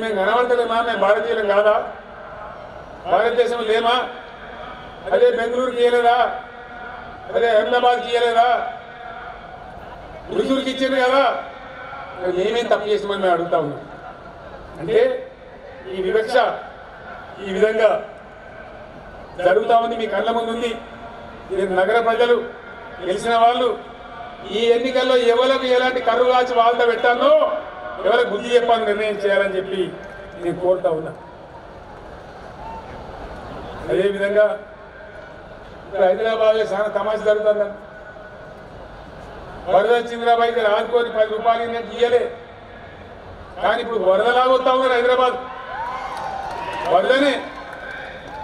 S3: మేము కనబడతలేమా? మేము భారతీయులం కాదా? భారతదేశం లేమా? అదే బెంగళూరుకి ఇయ్యలేదా? అదే అహ్మదాబాద్కి ఇయ్యలేదా? ఉరుసూరుకి ఇచ్చింది కదా? మేమేం తప్పు చేసామని మేము అడుగుతా ఉన్నాం. అంటే ఈ వివక్ష ఈ విధంగా జరుగుతూ ఉంది, మీ కళ్ళ ముందు ఉంది. ఇది నగర ప్రజలు గెలిచిన వాళ్ళు ఈ ఎన్నికల్లో ఎవరికి ఎలాంటి కర్రు కాచి వాళ్ళతో పెట్టాలో ఎవరికి బుద్ధి చెప్పాలని నిర్ణయం చేయాలని చెప్పి నేను కోరుతా ఉన్నా. అదేవిధంగా ఇక్కడ హైదరాబాద్లో చాలా తమాషా జరుగుతుంది. వరద చంద్రబాబు ఆదుకొని 10 రూపాయలు నేను ఇయ్యలే, కానీ ఇప్పుడు వరదలాగొస్తా ఉన్నారు హైదరాబాద్. వరదనే.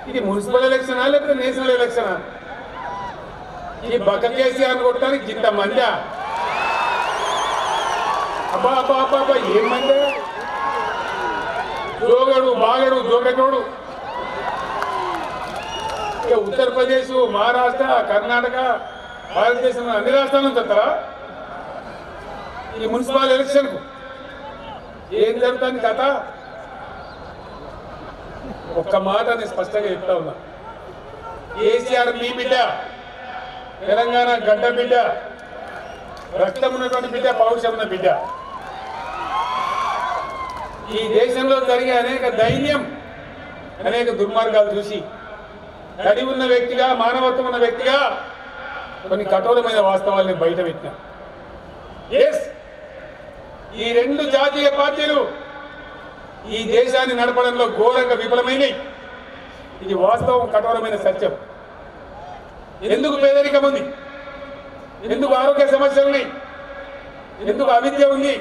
S3: ఇది మున్సిపల్ ఎలక్షనా లేకపోతే నేషనల్ ఎలక్షనా? ఈ బక్క కేసీఆర్ కొట్టడానికి ఇంత మందా? అబ్బా అబ్బా అబ్బా అబ్బా ఏం మందే? జోగడు, బాగడు, జోగటోడు. ఇక ఉత్తరప్రదేశ్, మహారాష్ట్ర, కర్ణాటక, భారతదేశంలో అన్ని రాష్ట్రాల నుంచి వస్తారా ఈ మున్సిపల్ ఎలక్షన్కు? ఏం జరుగుతుంది కథ? ఒక్క మాట నేను స్పష్టంగా చెప్తా ఉన్నా. కేసీఆర్ మీ బిడ్డ, తెలంగాణ గడ్డ బిడ్డ, రక్తం ఉన్నటువంటి బిడ్డ, పౌరుషం ఉన్న బిడ్డ. ఈ దేశంలో జరిగే అనేక దైన్యం, అనేక దుర్మార్గాలు చూసి తడి ఉన్న వ్యక్తిగా, మానవత్వం ఉన్న వ్యక్తిగా కొన్ని కఠోరమైన వాస్తవాల్ని బయట పెట్టినా. ఎస్, ఈ రెండు జాతీయ పార్టీలు ఈ దేశాన్ని నడపడంలో ఘోరంగా విఫలమైనవి. ఇది వాస్తవం, కఠోరమైన సత్యం. ఎందుకు పేదరికం ఉంది, ఎందుకు ఆరోగ్య సమస్యలు ఉన్నాయి, ఎందుకు అవిద్య ఉంది,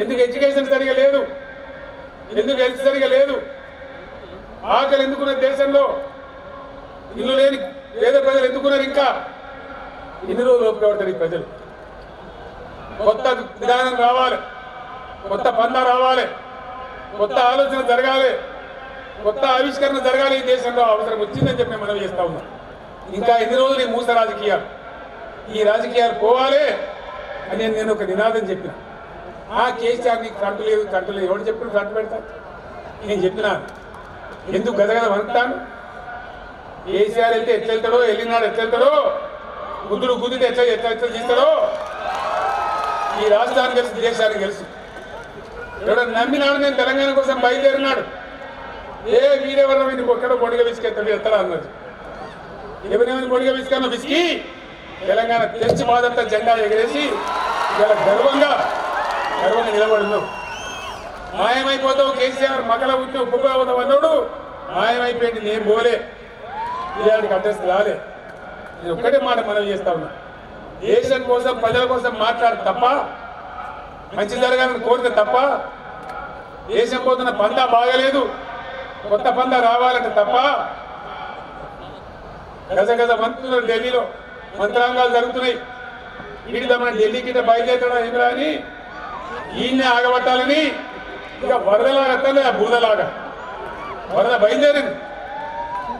S3: ఎందుకు ఎడ్యుకేషన్ సరిగా లేదు, ఎందుకు హెల్త్ సరిగా లేదు, ఆకలి ఎందుకున్న దేశంలో ఇల్లు లేని పేద ప్రజలు ఎందుకున్నారు, ఇంకా ఇన్ని రోజులు ఓపికపడతారు ఈ ప్రజలు. కొత్త విధానం రావాలి, కొత్త పందా రావాలి, కొత్త ఆలోచన జరగాలి, కొత్త ఆవిష్కరణ జరగాలి. ఈ దేశంలో అవసరం వచ్చిందని చెప్పి మనం చేస్తా ఉన్నాం. ఇంకా ఎన్ని రోజులు ఈ మూస రాజకీయాలు, ఈ రాజకీయాలు పోవాలి అని నేను ఒక నినాదం చెప్పిన. ఆ కేసీఆర్ నీకు ఫ్రంట్ లేదు, ఫ్రంట్ లేదు, ఎవరు చెప్పిన ఫ్రంట్ పెడతాను నేను చెప్పినాను. ఎందుకు గదగద వణుకుతాను? కేసీఆర్ వెళ్తే ఎట్లా వెళ్తాడో, వెళ్ళినాడు ఎట్లా వెళ్తాడో, గుద్దుడు గుద్దితే ఎట్లా ఎట్లా ఎట్లా తీస్తాడో ఈ రాష్ట్రానికి తెలుసు, దేశానికి తెలుసు. ఎవడో నమ్మినాడు నేను తెలంగాణ కోసం బయలుదేరినాడు, వీడెవరో వీడికి ఒక్కడో పొడిగా విసికెత్తాడు ఎత్తడా అన్నది. ఎవరెవరిని పొడిగా విసుకన్నా విసికి తెలంగాణ తెచ్చి బాధంతా జెండా ఎగరేసి ఇలా గర్వంగా నిలబడున్నావు. మాయమైపోతావు కేసీఆర్, మకల ఉంటే ఉప్పుపోతావు అన్నాడు, మాయమైపోయింది. నేను పోలే, ఇలాంటికి అడ్రస్ రాలే. నేను ఒక్కటే మాట మనం చేస్తా ఉన్నా, దేశం కోసం ప్రజల కోసం మాట్లాడు తప్ప, మంచి జరగాలని కోరితే తప్ప, దేశం పోతున్న పందా బాగలేదు, కొత్త పందా రావాలంటే తప్ప, గజ మంత్రులు ఢిల్లీలో మంత్రాంగాలు జరుగుతున్నాయి. వీడిదమ్మని ఢిల్లీకి బయలుదేరడం ఏమిరా అని ఈయన్నే ఆగబట్టాలని ఇక వరదలాగా వస్తలే, ఆ బూదలాగా వరద బయలుదేరింది.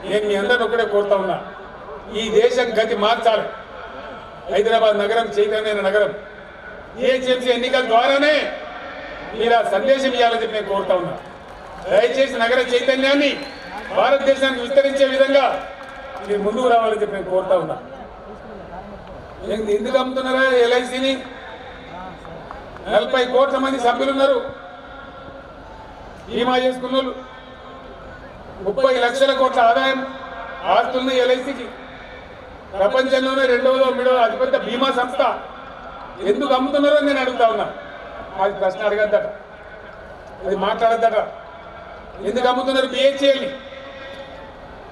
S3: నేను మీ అందరిని ఒకటే కోరుతా ఉన్నా, ఈ దేశం గతి మార్చాలి. హైదరాబాద్ నగరం చైతన్యమైన నగరం, జిహెచ్ఎంసీ ఎన్నికల ద్వారానే మీరు ఆ సందేశం ఇవ్వాలని చెప్పి నేను కోరుతా ఉన్నా. దయచేసి నగర చైతన్యాన్ని భారతదేశానికి విస్తరించే విధంగా మీరు ముందుకు రావాలని చెప్పి నేను కోరుతా ఉన్నా. ఎందుకు అమ్ముతున్నారా ఎల్ఐసిని? 40 కోట్ల మంది సభ్యులు ఉన్నారు, బీమా చేసుకున్న వాళ్ళు, 30 లక్షల కోట్ల ఆదాయం ఆస్తున్న ఎల్ఐసికి. ప్రపంచంలోనే 2వ 3వ అతిపెద్ద బీమా సంస్థ. ఎందుకు అమ్ముతున్నారో నేను అడుగుతా ఉన్నా. అది ప్రశ్న అడగద్దట, అది మాట్లాడద్దట. ఎందుకు అమ్ముతున్నారు బిహెచ్ఎల్ని?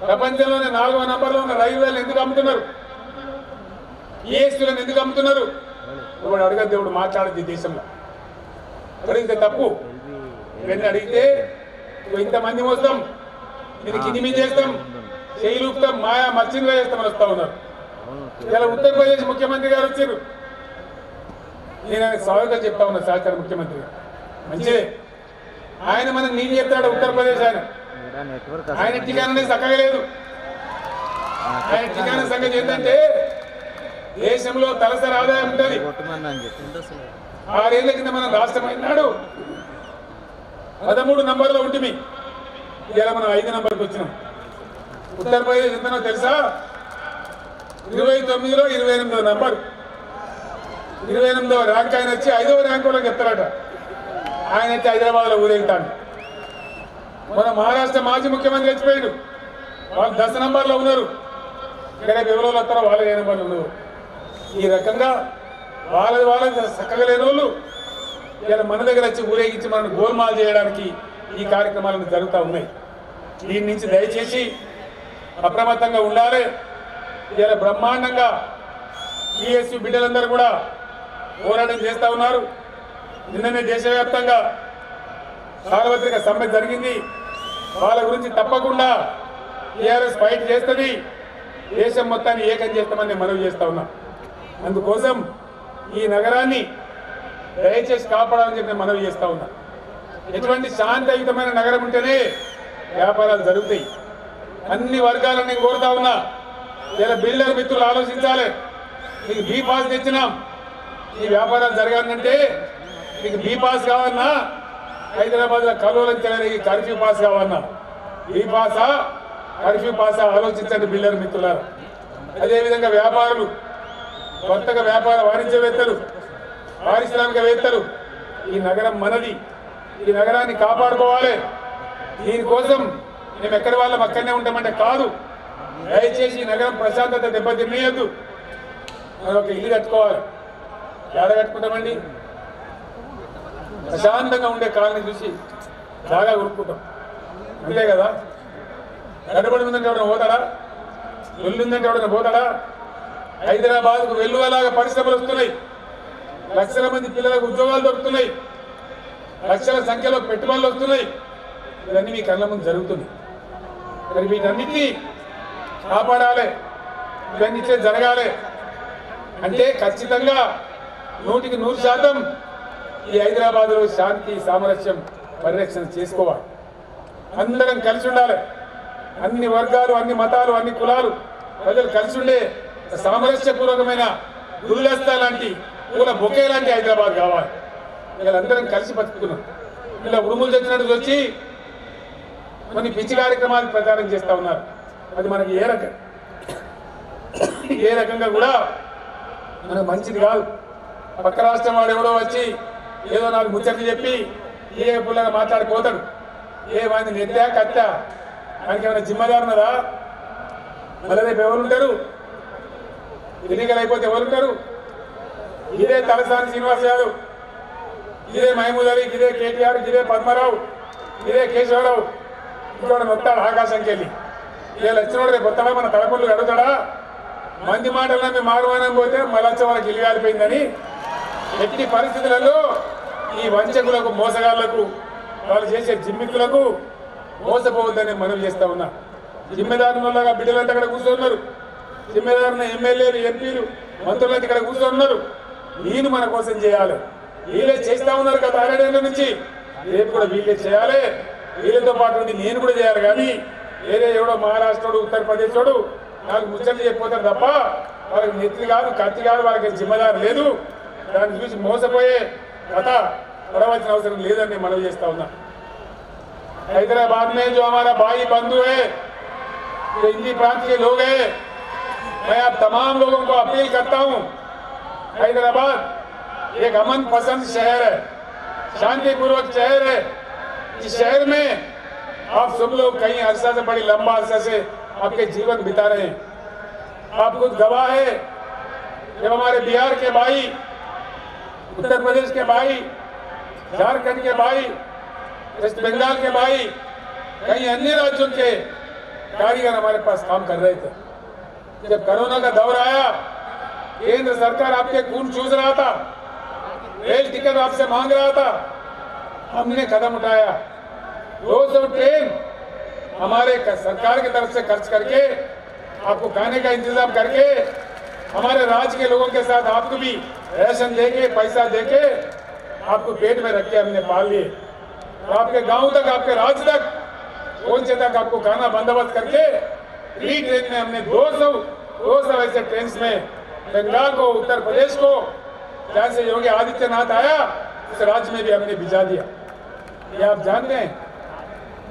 S3: ప్రపంచంలోనే 4వ నంబర్లో ఉన్న రైల్వేలు ఎందుకు అమ్ముతున్నారు? ఈఎస్టీలను ఎందుకు అమ్ముతున్నారు? ఇప్పుడు అడగద్దు, దేవుడు మాట్లాడద్దు. ఈ దేశంలో అడిగితే తప్పు. ఇవన్నీ అడిగితే ఇంతమంది మోస్తాం, దీనికి ఇనిమి చేస్తాం, చేయలుపుతాం, మాయా మర్చింద్ర చేస్తామని వస్తా ఉన్నారు. ఇలా ఉత్తరప్రదేశ్ ముఖ్యమంత్రి గారు వచ్చారు. నేను ఆయన స్వాగతం చెప్తా ఉన్నా, సహకార ముఖ్యమంత్రి గారు మంచిదే. ఆయన మనకు నీళ్ళు చెప్తాడు. ఉత్తరప్రదేశ్ ఆయన ఠికానా చక్కగా లేదు. ఆయన ఠికానా సంగతి ఏంటంటే, దేశంలో తలసరి ఆదాయం ఉంటుంది. 6 ఏళ్ల కింద మనం రాష్ట్రం అయినాడు 13 నంబర్లో ఉంటుంది. ఇలా మనం 5 నంబర్కి వచ్చినాం. ఉత్తరప్రదేశ్ ఎంతనో తెలుసా? 29లో 28వ నంబర్, 28వ ర్యాంక్. ఆయన వచ్చి 5వ ర్యాంకులో చెప్తారట. ఆయన వచ్చి హైదరాబాద్లో ఊరేగుతాడు. మన మహారాష్ట్ర మాజీ ముఖ్యమంత్రి చచ్చిపోయాడు, వాళ్ళు 10 నంబర్లో ఉన్నారు. ఇక్కడ ఎవరో వస్తారో వాళ్ళు 7 నంబర్లు ఉన్నారు. ఈ రకంగా వాళ్ళ చక్కగా లేని వాళ్ళు ఇలా మన దగ్గర వచ్చి ఊరేగించి మనల్ని గోల్మాల్ చేయడానికి ఈ కార్యక్రమాలను జరుగుతూ ఉన్నాయి. దీని నుంచి దయచేసి అప్రమత్తంగా ఉండాలి. ఇలా బ్రహ్మాండంగా ఈఎస్యు బిడ్డలందరూ కూడా పోరాటం చేస్తూ ఉన్నారు. నిన్ననే దేశవ్యాప్తంగా సార్వత్రిక సమ్మె జరిగింది. వాళ్ళ గురించి తప్పకుండా టీఆర్ఎస్ ఫైట్ చేస్తుంది. దేశం మొత్తాన్ని ఏకం చేస్తామని మనవి చేస్తా ఉన్నాం. అందుకోసం ఈ నగరాన్ని దయచేసి కాపాడాలని చెప్పి మనవి చేస్తా ఉన్నా. ఎటువంటి శాంతియుతమైన నగరం ఉంటేనే వ్యాపారాలు జరుగుతాయి. అన్ని వర్గాలను నేను కోరుతా ఉన్నా, ఇలా బిల్డర్ మిత్రులు ఆలోచించాలి. మీకు బీ పాస్ తెచ్చినాం, ఈ వ్యాపారాలు జరగాలంటే మీకు బీ పాస్ కావన్నా, హైదరాబాద్లో కలవలని తెలియని కర్ఫ్యూ పాస్ కావన్నా, బీ పాసా కర్ఫ్యూ పాసా ఆలోచించండి బిల్డర్ మిత్రులారా. అదేవిధంగా వ్యాపారులు, కొత్తగా వ్యాపార వాణిజ్యవేత్తలు, పారిశ్రామికవేత్తలు, ఈ నగరం మనది, ఈ నగరాన్ని కాపాడుకోవాలి. దీనికోసం మేము ఎక్కడి వాళ్ళం అక్కడనే ఉంటామంటే కాదు. దయచేసి ఈ నగరం ప్రశాంతత దెబ్బతినేయద్దు. మనం ఒక ఇల్లు కట్టుకోవాలి. ఎక్కడ కట్టుకుంటామండి? ప్రశాంతంగా ఉండే కాలనీ చూసి జాగా కొనుక్కుంటాం, అంతే కదా. గడబడి ఉందంటే ఎవరైనా పోతాడా? వెల్లుందంటే ఎవరైనా పోతాడా? హైదరాబాద్కు వెల్లువలాగా పరిశ్రమలు వస్తున్నాయి, లక్షల మంది పిల్లలకు ఉద్యోగాలు దొరుకుతున్నాయి, లక్షల సంఖ్యలో పెట్టుబడులు వస్తున్నాయి. ఇవన్నీ మీ కళ్ళ ముందు జరుగుతుంది. మరి వీటన్నిటినీ కాపాడాలి, ఇవన్నీ జరగాలి అంటే ఖచ్చితంగా 100% ఈ హైదరాబాద్లో శాంతి సామరస్యం పరిరక్షణ చేసుకోవాలి. అందరం కలిసి ఉండాలి. అన్ని వర్గాలు, అన్ని మతాలు, అన్ని కులాలు ప్రజలు కలిసి ఉండే సామరస్యపూర్వకమైన గుల్దస్తా లాంటి పూల బొకే లాంటి హైదరాబాద్ కావాలి. వీళ్ళందరం కలిసి బతుకుతున్నాం. ఇలా ఉరుములు తెచ్చినట్టు వచ్చి కొన్ని పిచ్చి కార్యక్రమాలు ప్రచారం చేస్తూ ఉన్నారు. అది మనకి ఏ రకంగా కూడా మనకు మంచిది కాదు. పక్క రాష్ట్రం వాడు ఎవడో వచ్చి ఏదో నాకు ముచ్చట్లు చెప్పి ఏ పుల్లగా మాట్లాడిపోతాడు. ఏమైంది నెత్తా కత్తా ఆయనకి ఏమైనా జిమ్మదారు ఉన్నదా? మళ్ళీ రేపు ఎవరుంటారు? ఎన్నికలు అయిపోతే ఎవరుంటారు? ఇదే తలసాని శ్రీనివాస్ యాదవ్, ఇదే మహమూద్ అలీ, ఇదే కేటీఆర్, ఇదే పద్మరావు, ఇదే కేశవరావు, ఇంకోటి మొత్తాడు ఆకాశంకి వెళ్ళి. వీళ్ళు వచ్చినోడు రేపు కొత్తగా మన తలకొండలు అడుగుతాడా? మంది మాటల్లో మేము మారువానం పోతే మళ్ళీ వాళ్ళకి ఇల్లు కాలిపోయిందని. ఎట్టి పరిస్థితులలో ఈ వంచకులకు, మోసగాళ్లకు, వాళ్ళు చేసే జిమ్మిక్కులకు మోసపోవద్దని మనవి చేస్తా ఉన్నా. జిమ్మెదారులాగా బిడ్డలంతా అక్కడ కూర్చున్నారు, జిమ్మెదారున్న ఎమ్మెల్యేలు, ఎంపీలు, మంత్రులంతా ఇక్కడ కూర్చున్నారు. వీళ్ళు మన కోసం చేయాలి. వీళ్ళే చేస్తా ఉన్నారు గత 6 ఏళ్ల నుంచి. రేపు కూడా వీళ్ళే చేయాలి. వీళ్ళతో పాటు ఉండి నేను కూడా చేయాలి. కానీ వేరే ఎవడో మహారాష్ట్రుడు, ఉత్తరప్రదేశోడు నాకు ముచ్చట్లు చెప్పిపోతారు తప్ప వాళ్ళకి నెత్తి కాదు, కత్తి కాదు, వాళ్ళకి జిమ్మదారు లేదు. దాన్ని చూసి మోసపోయే కథ పడవలసిన అవసరం లేదని మనవి చేస్తా ఉన్నా. हैदराबाद में जो हमारा भाई बंधु है, जो हिंदी प्रांत के लोग हैं, मैं आप तमाम लोगों को अपील करता हूं, हैदराबाद एक अमन पसंद शहर है, शांतिपूर्वक शहर है। इस शहर में आप सब लोग कई अरसा से, बड़ी लंबा अरसा से आपके जीवन बिता रहे हैं। आप खुद गवाह है। जब हमारे बिहार के भाई, उत्तर प्रदेश के भाई, झारखंड के भाई, वेस्ट बंगाल के भाई, कई अन्य राज्यों के कारीगर हमारे पास काम कर रहे थे। जब कोरोना का दौर आया, केंद्र सरकार आपके खून चूस रहा था, रेल टिकट आपसे मांग रहा था, हमने कदम उठाया। 200 ट्रेन हमारे सरकार की तरफ से खर्च करके, आपको खाने का इंतजाम करके, हमारे राज्य के लोगों के साथ आपको भी राशन देके, पैसा देके, आपको पेट में रख के हमने पाल लिए। तो आपके गांव तक, आपके राज्य तक, पहुंचे तक आपको खाना बंदोबस्त करके फ्री ट्रेन में हमने 200 ऐसे ट्रेन में बंगाल को, उत्तर प्रदेश को, जहां से योगी आदित्यनाथ आया उस राज्य में भी हमने भिजा दिया। ये आप जानते हैं,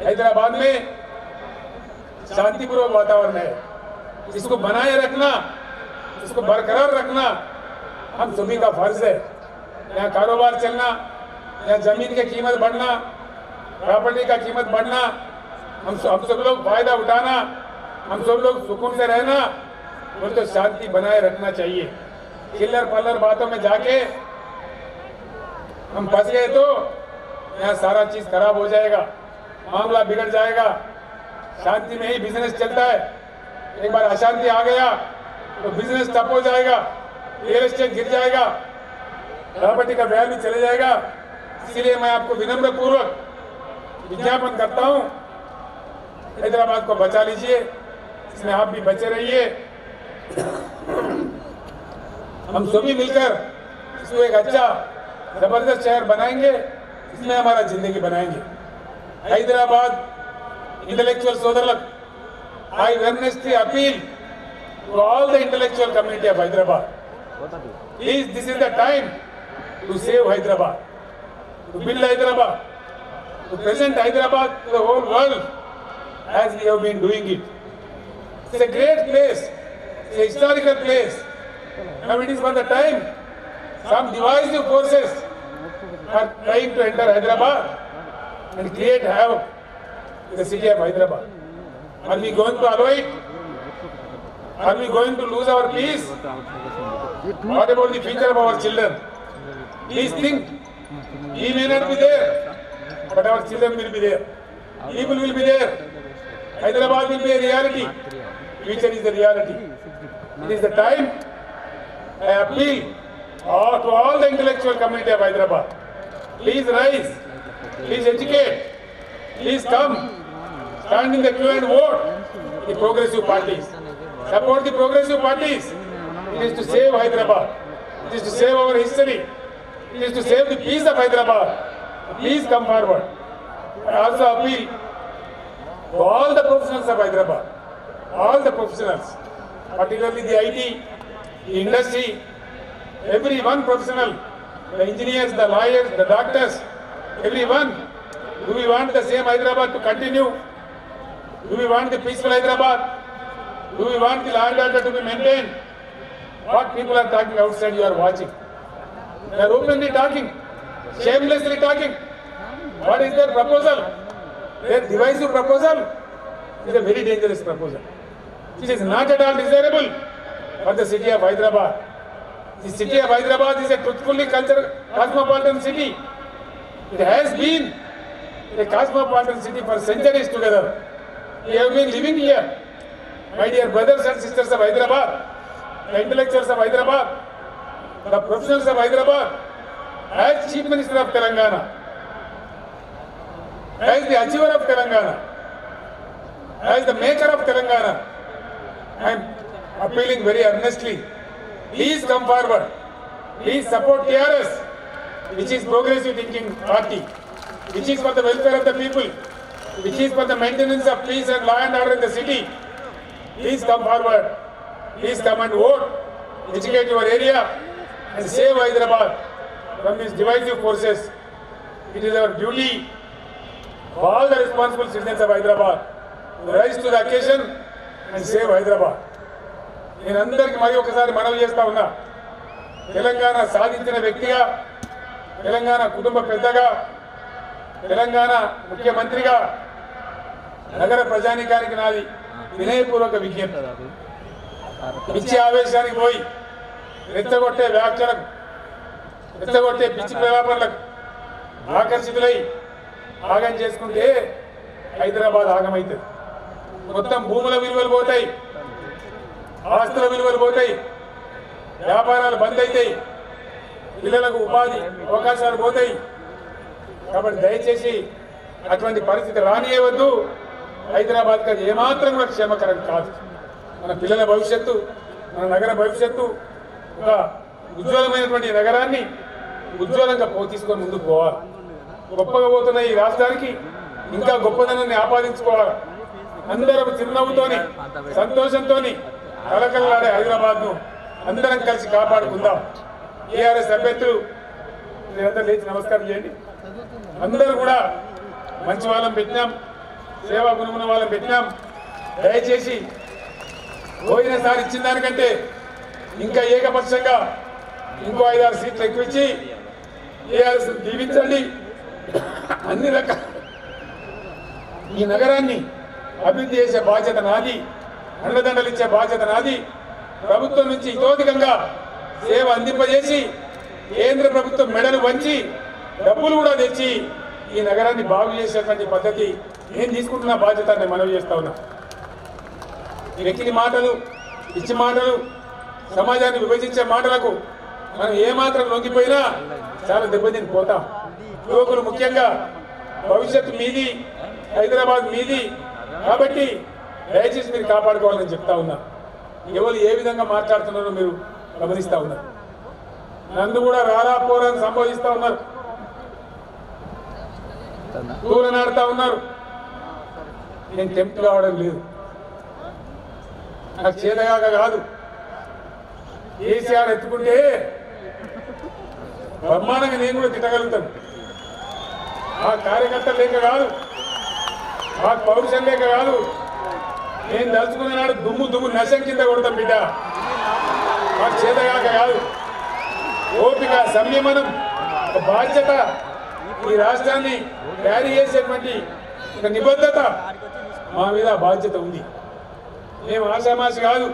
S3: हैदराबाद में शांतिपूर्वक वातावरण है। इसको बनाए रखना, इसको बरकरार रखना हम सभी का फर्ज है। यहाँ कारोबार चलना, यहाँ जमीन की कीमत बढ़ना, प्रॉपर्टी का कीमत बढ़ना, हम सब लोग फायदा उठाना, हम सब लोग सुकून से रहना, बोले तो शांति बनाए रखना चाहिए। चिल्लर पल्लर बातों में जाके हम फंस गए तो यहाँ सारा चीज खराब हो जाएगा, मामला बिगड़ जाएगा। शांति में ही बिजनेस चलता है। एक बार अशांति आ गया तो बिजनेस ठप हो जाएगा, रियल एस्टेट गिर जाएगा, प्रॉपर्टी का वैल्यू चले जाएगा। इसलिए मैं आपको विनम्र पूर्वक विज्ञापन करता हूं, हैदराबाद को बचा लीजिए, इसमें आप भी बचे रहिए। हम सभी मिलकर इसको एक अच्छा जबरदस्त शहर बनाएंगे, इसमें हमारा जिंदगी बनाएंगे। हैदराबाद इंटेलेक्चुअल सोदरलक, I earnestly appeal to all the intellectual community of Hyderabad. Please, this is the time to save Hyderabad, to build Hyderabad, to present Hyderabad to the whole world as we have been doing it. It's a great place, it's a historical place. Now it is for the time some divisive forces are trying to enter Hyderabad and create havoc in the city of Hyderabad. Are we going to allow it? Are we going to lose our peace? What about the future of our children? Please think. We may not be there, but our children will be there. People will be there. Hyderabad will be a reality. Future is the reality. It is the time. I appeal to all the intellectual community of Hyderabad. Please rise. Please educate. Please come. Stand in the queue and vote the progressive parties. Support the progressive parties. It is to save Hyderabad. It is to save our history. It is to save the peace of Hyderabad. Please come forward. I also appeal to all the professionals of Hyderabad, all the professionals, particularly the IT, the industry, every one professional, the engineers, the lawyers, the doctors, everyone. Do we want the same Hyderabad to continue? Do we want the peaceful Hyderabad? Do we want the law and order to be maintained? What people are talking outside, you are watching. They are openly talking, shamelessly talking. What is their proposal? Their divisive proposal is a very dangerous proposal. It is not at all desirable for the city of Hyderabad. The city of Hyderabad is a truthfully cosmopolitan city. It has been a cosmopolitan city for centuries together. We have been living here. My dear brothers and sisters of Hyderabad, the intellectuals of Hyderabad, the professionals of Hyderabad, as Chief Minister of Telangana, as the achiever of Telangana, as the maker of Telangana, I am appealing very earnestly. Please come forward. Please support TRS, which is progressive thinking party, which is for the welfare of the people, which is for the maintenance of peace and law and order in the city. Please come forward. Please come and vote. Educate your area and save Hyderabad from these divisive forces. It is our duty for all the responsible citizens of Hyderabad to rise to the occasion and save Hyderabad. నేను అందరికీ మరి ఒకసారి మనవి చేస్తా ఉన్నా, తెలంగాణ సాధించిన వ్యక్తిగా, తెలంగాణ కుటుంబ పెద్దగా, తెలంగాణ ముఖ్యమంత్రిగా నగర ప్రజానీకానికి నాది వినయపూర్వక విజ్ఞప్తి. పిచ్చి ఆవేశానికి పోయి రెచ్చగొట్టే వ్యాఖ్యలకు, రెచ్చగొట్టే పిచ్చి ప్రలాపనలకు ఆకర్షితులై ఆగం చేసుకుంటే హైదరాబాద్ ఆగమవుతుంది. మొత్తం భూముల విలువలు పోతాయి, ఆస్తుల విలువలు పోతాయి, వ్యాపారాలు బంద్ అవుతాయి, పిల్లలకు ఉపాధి అవకాశాలు పోతాయి. కాబట్టి దయచేసి అటువంటి పరిస్థితి రానియవద్దు. హైదరాబాద్కి అది ఏమాత్రం కూడా క్షేమకరం కాదు. మన పిల్లల భవిష్యత్తు, మన నగర భవిష్యత్తు, ఒక ఉజ్వలమైనటువంటి నగరాన్ని ఉజ్వలంగా తీసుకొని ముందుకు పోవాలి. గొప్పగా పోతున్న ఈ రాష్ట్రానికి ఇంకా గొప్పదనాన్ని ఆపాదించుకోవాలి. అందరం చిరునవ్వుతోని, సంతోషంతోని కలకలలాడే హైదరాబాద్ను అందరం కలిసి కాపాడుకుందాం. టీఆర్ఎస్ అభ్యర్థులు మీరందరూ లేచి నమస్కారం చేయండి. అందరూ కూడా మంచి వాళ్ళని పెట్టినాం, సేవా గుణమున్న వాళ్ళని పెట్టినాం. దయచేసి పోయినసారి ఇచ్చిన దానికంటే ఇంకా ఏకపక్షంగా ఇంకో 5-6 సీట్లు ఎక్కువ ఇచ్చి టీఆర్ఎస్ దీవించండి. అన్ని రకాల ఈ నగరాన్ని అభివృద్ధి చేసే బాధ్యత నాది, అండదండలు ఇచ్చే బాధ్యత నాది. ప్రభుత్వం నుంచి ఇతోధికంగా సేవ అందింపజేసి కేంద్ర ప్రభుత్వం మెడలు వంచి డబ్బులు కూడా తెచ్చి ఈ నగరాన్ని బాగు చేసేటువంటి పద్ధతి నేను తీసుకుంటున్న బాధ్యత నేను మనవి చేస్తా ఉన్నా. ఈ వ్యక్తి మాటలు, పిచ్చి మాటలు, సమాజాన్ని విభజించే మాటలకు మనం ఏమాత్రం లొంగిపోయినా చాలా దెబ్బతిని పోతాం. యువకులు ముఖ్యంగా భవిష్యత్తు మీది, హైదరాబాద్ మీది. కాబట్టి దయచేసి మీరు కాపాడుకోవాలని చెప్తా ఉన్నా. ఎవరు ఏ విధంగా మాట్లాడుతున్నారో మీరు గమనిస్తూ ఉన్నారు. నన్ను కూడా రారా పోరాని సంబోధిస్తూ ఉన్నారు, దూరనాడుతూ ఉన్నారు. నేను టెంప్ట్ కావడం లేదు, నాకు చేతగాక కాదు. కేసీఆర్ ఎత్తుకుంటే బ్రహ్మాండంగా నేను కూడా తిట్టగలుగుతాను. ఆ కార్యకర్త లేక కాదు, ఆ పౌరుషం లేక కాదు. నేను తలుచుకునే నాడు దుమ్ము నశం కింద కొడతాం బిడ్డ. మాకు చేతగాక కాదు. ఓపిక, సంయమనం, ఒక బాధ్యత, ఈ రాష్ట్రాన్ని క్యారీ చేసేటువంటి ఒక నిబద్ధత మా మీద బాధ్యత ఉంది. మేము ఆశామాషి కాదు.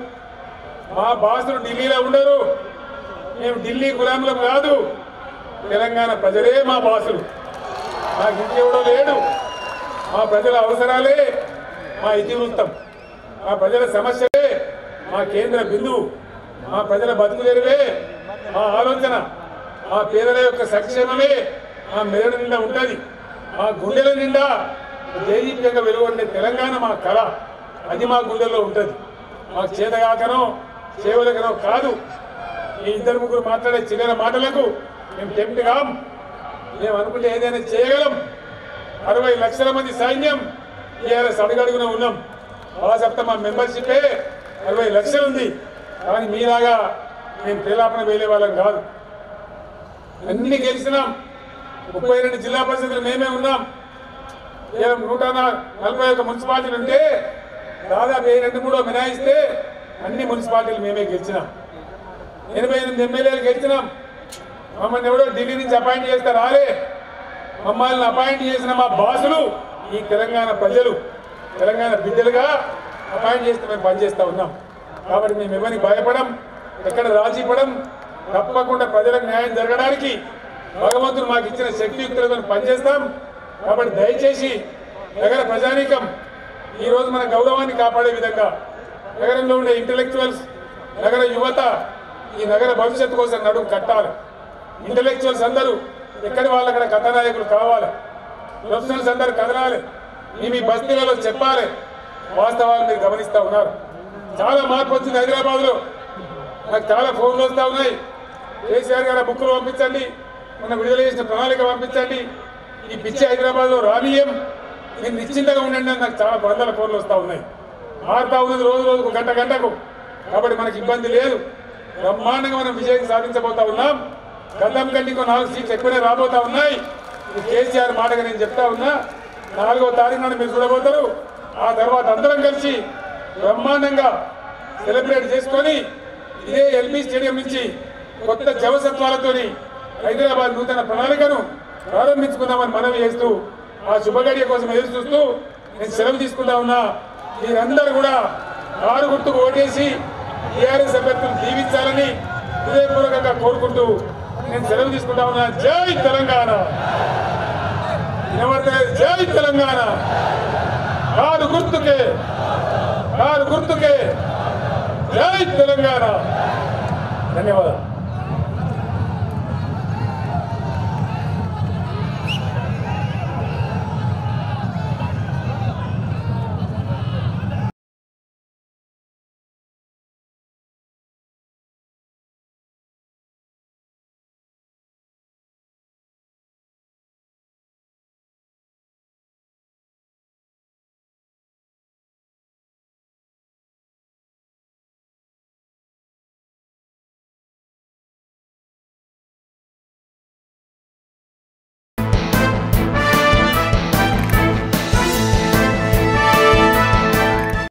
S3: మా బాసులు ఢిల్లీలో ఉండరు, మేము ఢిల్లీ గులాములం కాదు, తెలంగాణ ప్రజలే మా బాసులు, మాకు ఇంకెవడో లేడు. మా ప్రజల అవసరాలే మా ఇతివృత్తం, మా ప్రజల సమస్యలే మా కేంద్ర బిందువు, మా ప్రజల బతుకుదెరువే మా ఆలోచన, మా పేదల యొక్క సంక్షేమమే మా మెదడు నిండా ఉంటుంది, మా గుండెల నిండా దేదీప్యంగా వెలువడే తెలంగాణ మా కళ, అది మా గుండెల్లో ఉంటుంది. మాకు చేతగాకనో సేవలకనో కాదు. ఈ ఇద్దరు ముగ్గురు మాట్లాడే చిల్లర మాటలకు మేము టెంప్ట్ కాం. మేము అనుకుంటే ఏదైనా చేయగలం. 60 లక్షల మంది సైన్యం టీఆర్ఎస్ అడుగడుగున ఉన్నాం. భాజప్తా మా మెంబర్షిపే 60 లక్షలు ఉంది. కానీ మీలాగా మేము ప్రేలాపన వేలే వాళ్ళం కాదు. అన్ని గెలిచినాం. 32 జిల్లా పరిషత్తులు మేమే ఉన్నాం. 141 మున్సిపాలిటీలు ఉంటే దాదాపు 2-3 మినాయిస్తే అన్ని మున్సిపాలిటీలు మేమే గెలిచినాం. 88 ఎమ్మెల్యేలు గెలిచినాం. మమ్మల్ని ఎవడో ఢిల్లీ నుంచి అపాయింట్ చేస్తే రాలే. మమ్మల్ని అపాయింట్ చేసిన మా బాసులు ఈ తెలంగాణ ప్రజలు, తెలంగాణ బిడ్డలుగా అపాయింట్ చేస్తే మేము పనిచేస్తూ ఉన్నాం. కాబట్టి మేము ఎవరికి భయపడం, ఎక్కడ రాజీపడం. తప్పకుండా ప్రజలకు న్యాయం జరగడానికి భగవంతుడు మాకు ఇచ్చిన శక్తియుక్తులతో పనిచేస్తాం. కాబట్టి దయచేసి నగర ప్రజానీకం ఈరోజు మన గౌరవాన్ని కాపాడే విధంగా నగరంలో ఉండే ఇంటలెక్చువల్స్, నగర యువత ఈ నగర భవిష్యత్తు కోసం నడుము కట్టాలి. ఇంటలెక్చువల్స్ అందరూ ఎక్కడి వాళ్ళు అక్కడ కథానాయకులు కావాలి. ప్రొఫెషనల్స్ అందరూ కదలాలి. మీ బస్తీలలో చెప్పాలి. వాస్తవాలు మీరు గమనిస్తూ ఉన్నారు. చాలా మార్పు వచ్చింది హైదరాబాద్లో. నాకు చాలా ఫోన్లు వస్తూ ఉన్నాయి. కేసీఆర్ గారు బుక్కులు పంపించండి, మొన్న విడుదల చేసిన ప్రణాళిక పంపించండి, ఈ పిచ్చి హైదరాబాద్లో రానీయం, మీరు నిశ్చింతగా ఉండండి అని నాకు చాలా వందల ఫోన్లు వస్తూ ఉన్నాయి. మారుతా ఉన్నది రోజు రోజుకు గంటకు. కాబట్టి మనకి ఇబ్బంది లేదు. బ్రహ్మాండంగా మనం విజయం సాధించబోతా ఉన్నాం. గతం కంటే ఇంకో 4 సీట్లు ఎక్కువనే రాబోతా ఉన్నాయి. ఈ కేసీఆర్ మాటగా నేను చెప్తా ఉన్నా. 4వ తారీఖు నాడు మీరు చూడబోతారు. ఆ తర్వాత అందరం కలిసి బ్రహ్మాండంగా సెలబ్రేట్ చేసుకొని ఇదే ఎల్బీ స్టేడియం నుంచి కొత్త జవసత్వాలతో హైదరాబాద్ నూతన ప్రణాళికను ప్రారంభించుకుందామని మనవి చేస్తూ ఆ శుభగడియ కోసం ఎదురు చూస్తూ నేను సెలవు తీసుకుంటా ఉన్నా. మీరందరూ కూడా కారు గుర్తుకు ఓటేసి టీఆర్ఎస్ అభ్యర్థులను దీవించాలని హృదయపూర్వకంగా కోరుకుంటూ నేను సెలవు తీసుకుంటా ఉన్నా. జై తెలంగాణ. జై తెలంగాణ. కారు గుర్తుకే, కారు గుర్తుకే. జై తెలంగాణ. ధన్యవాదాలు.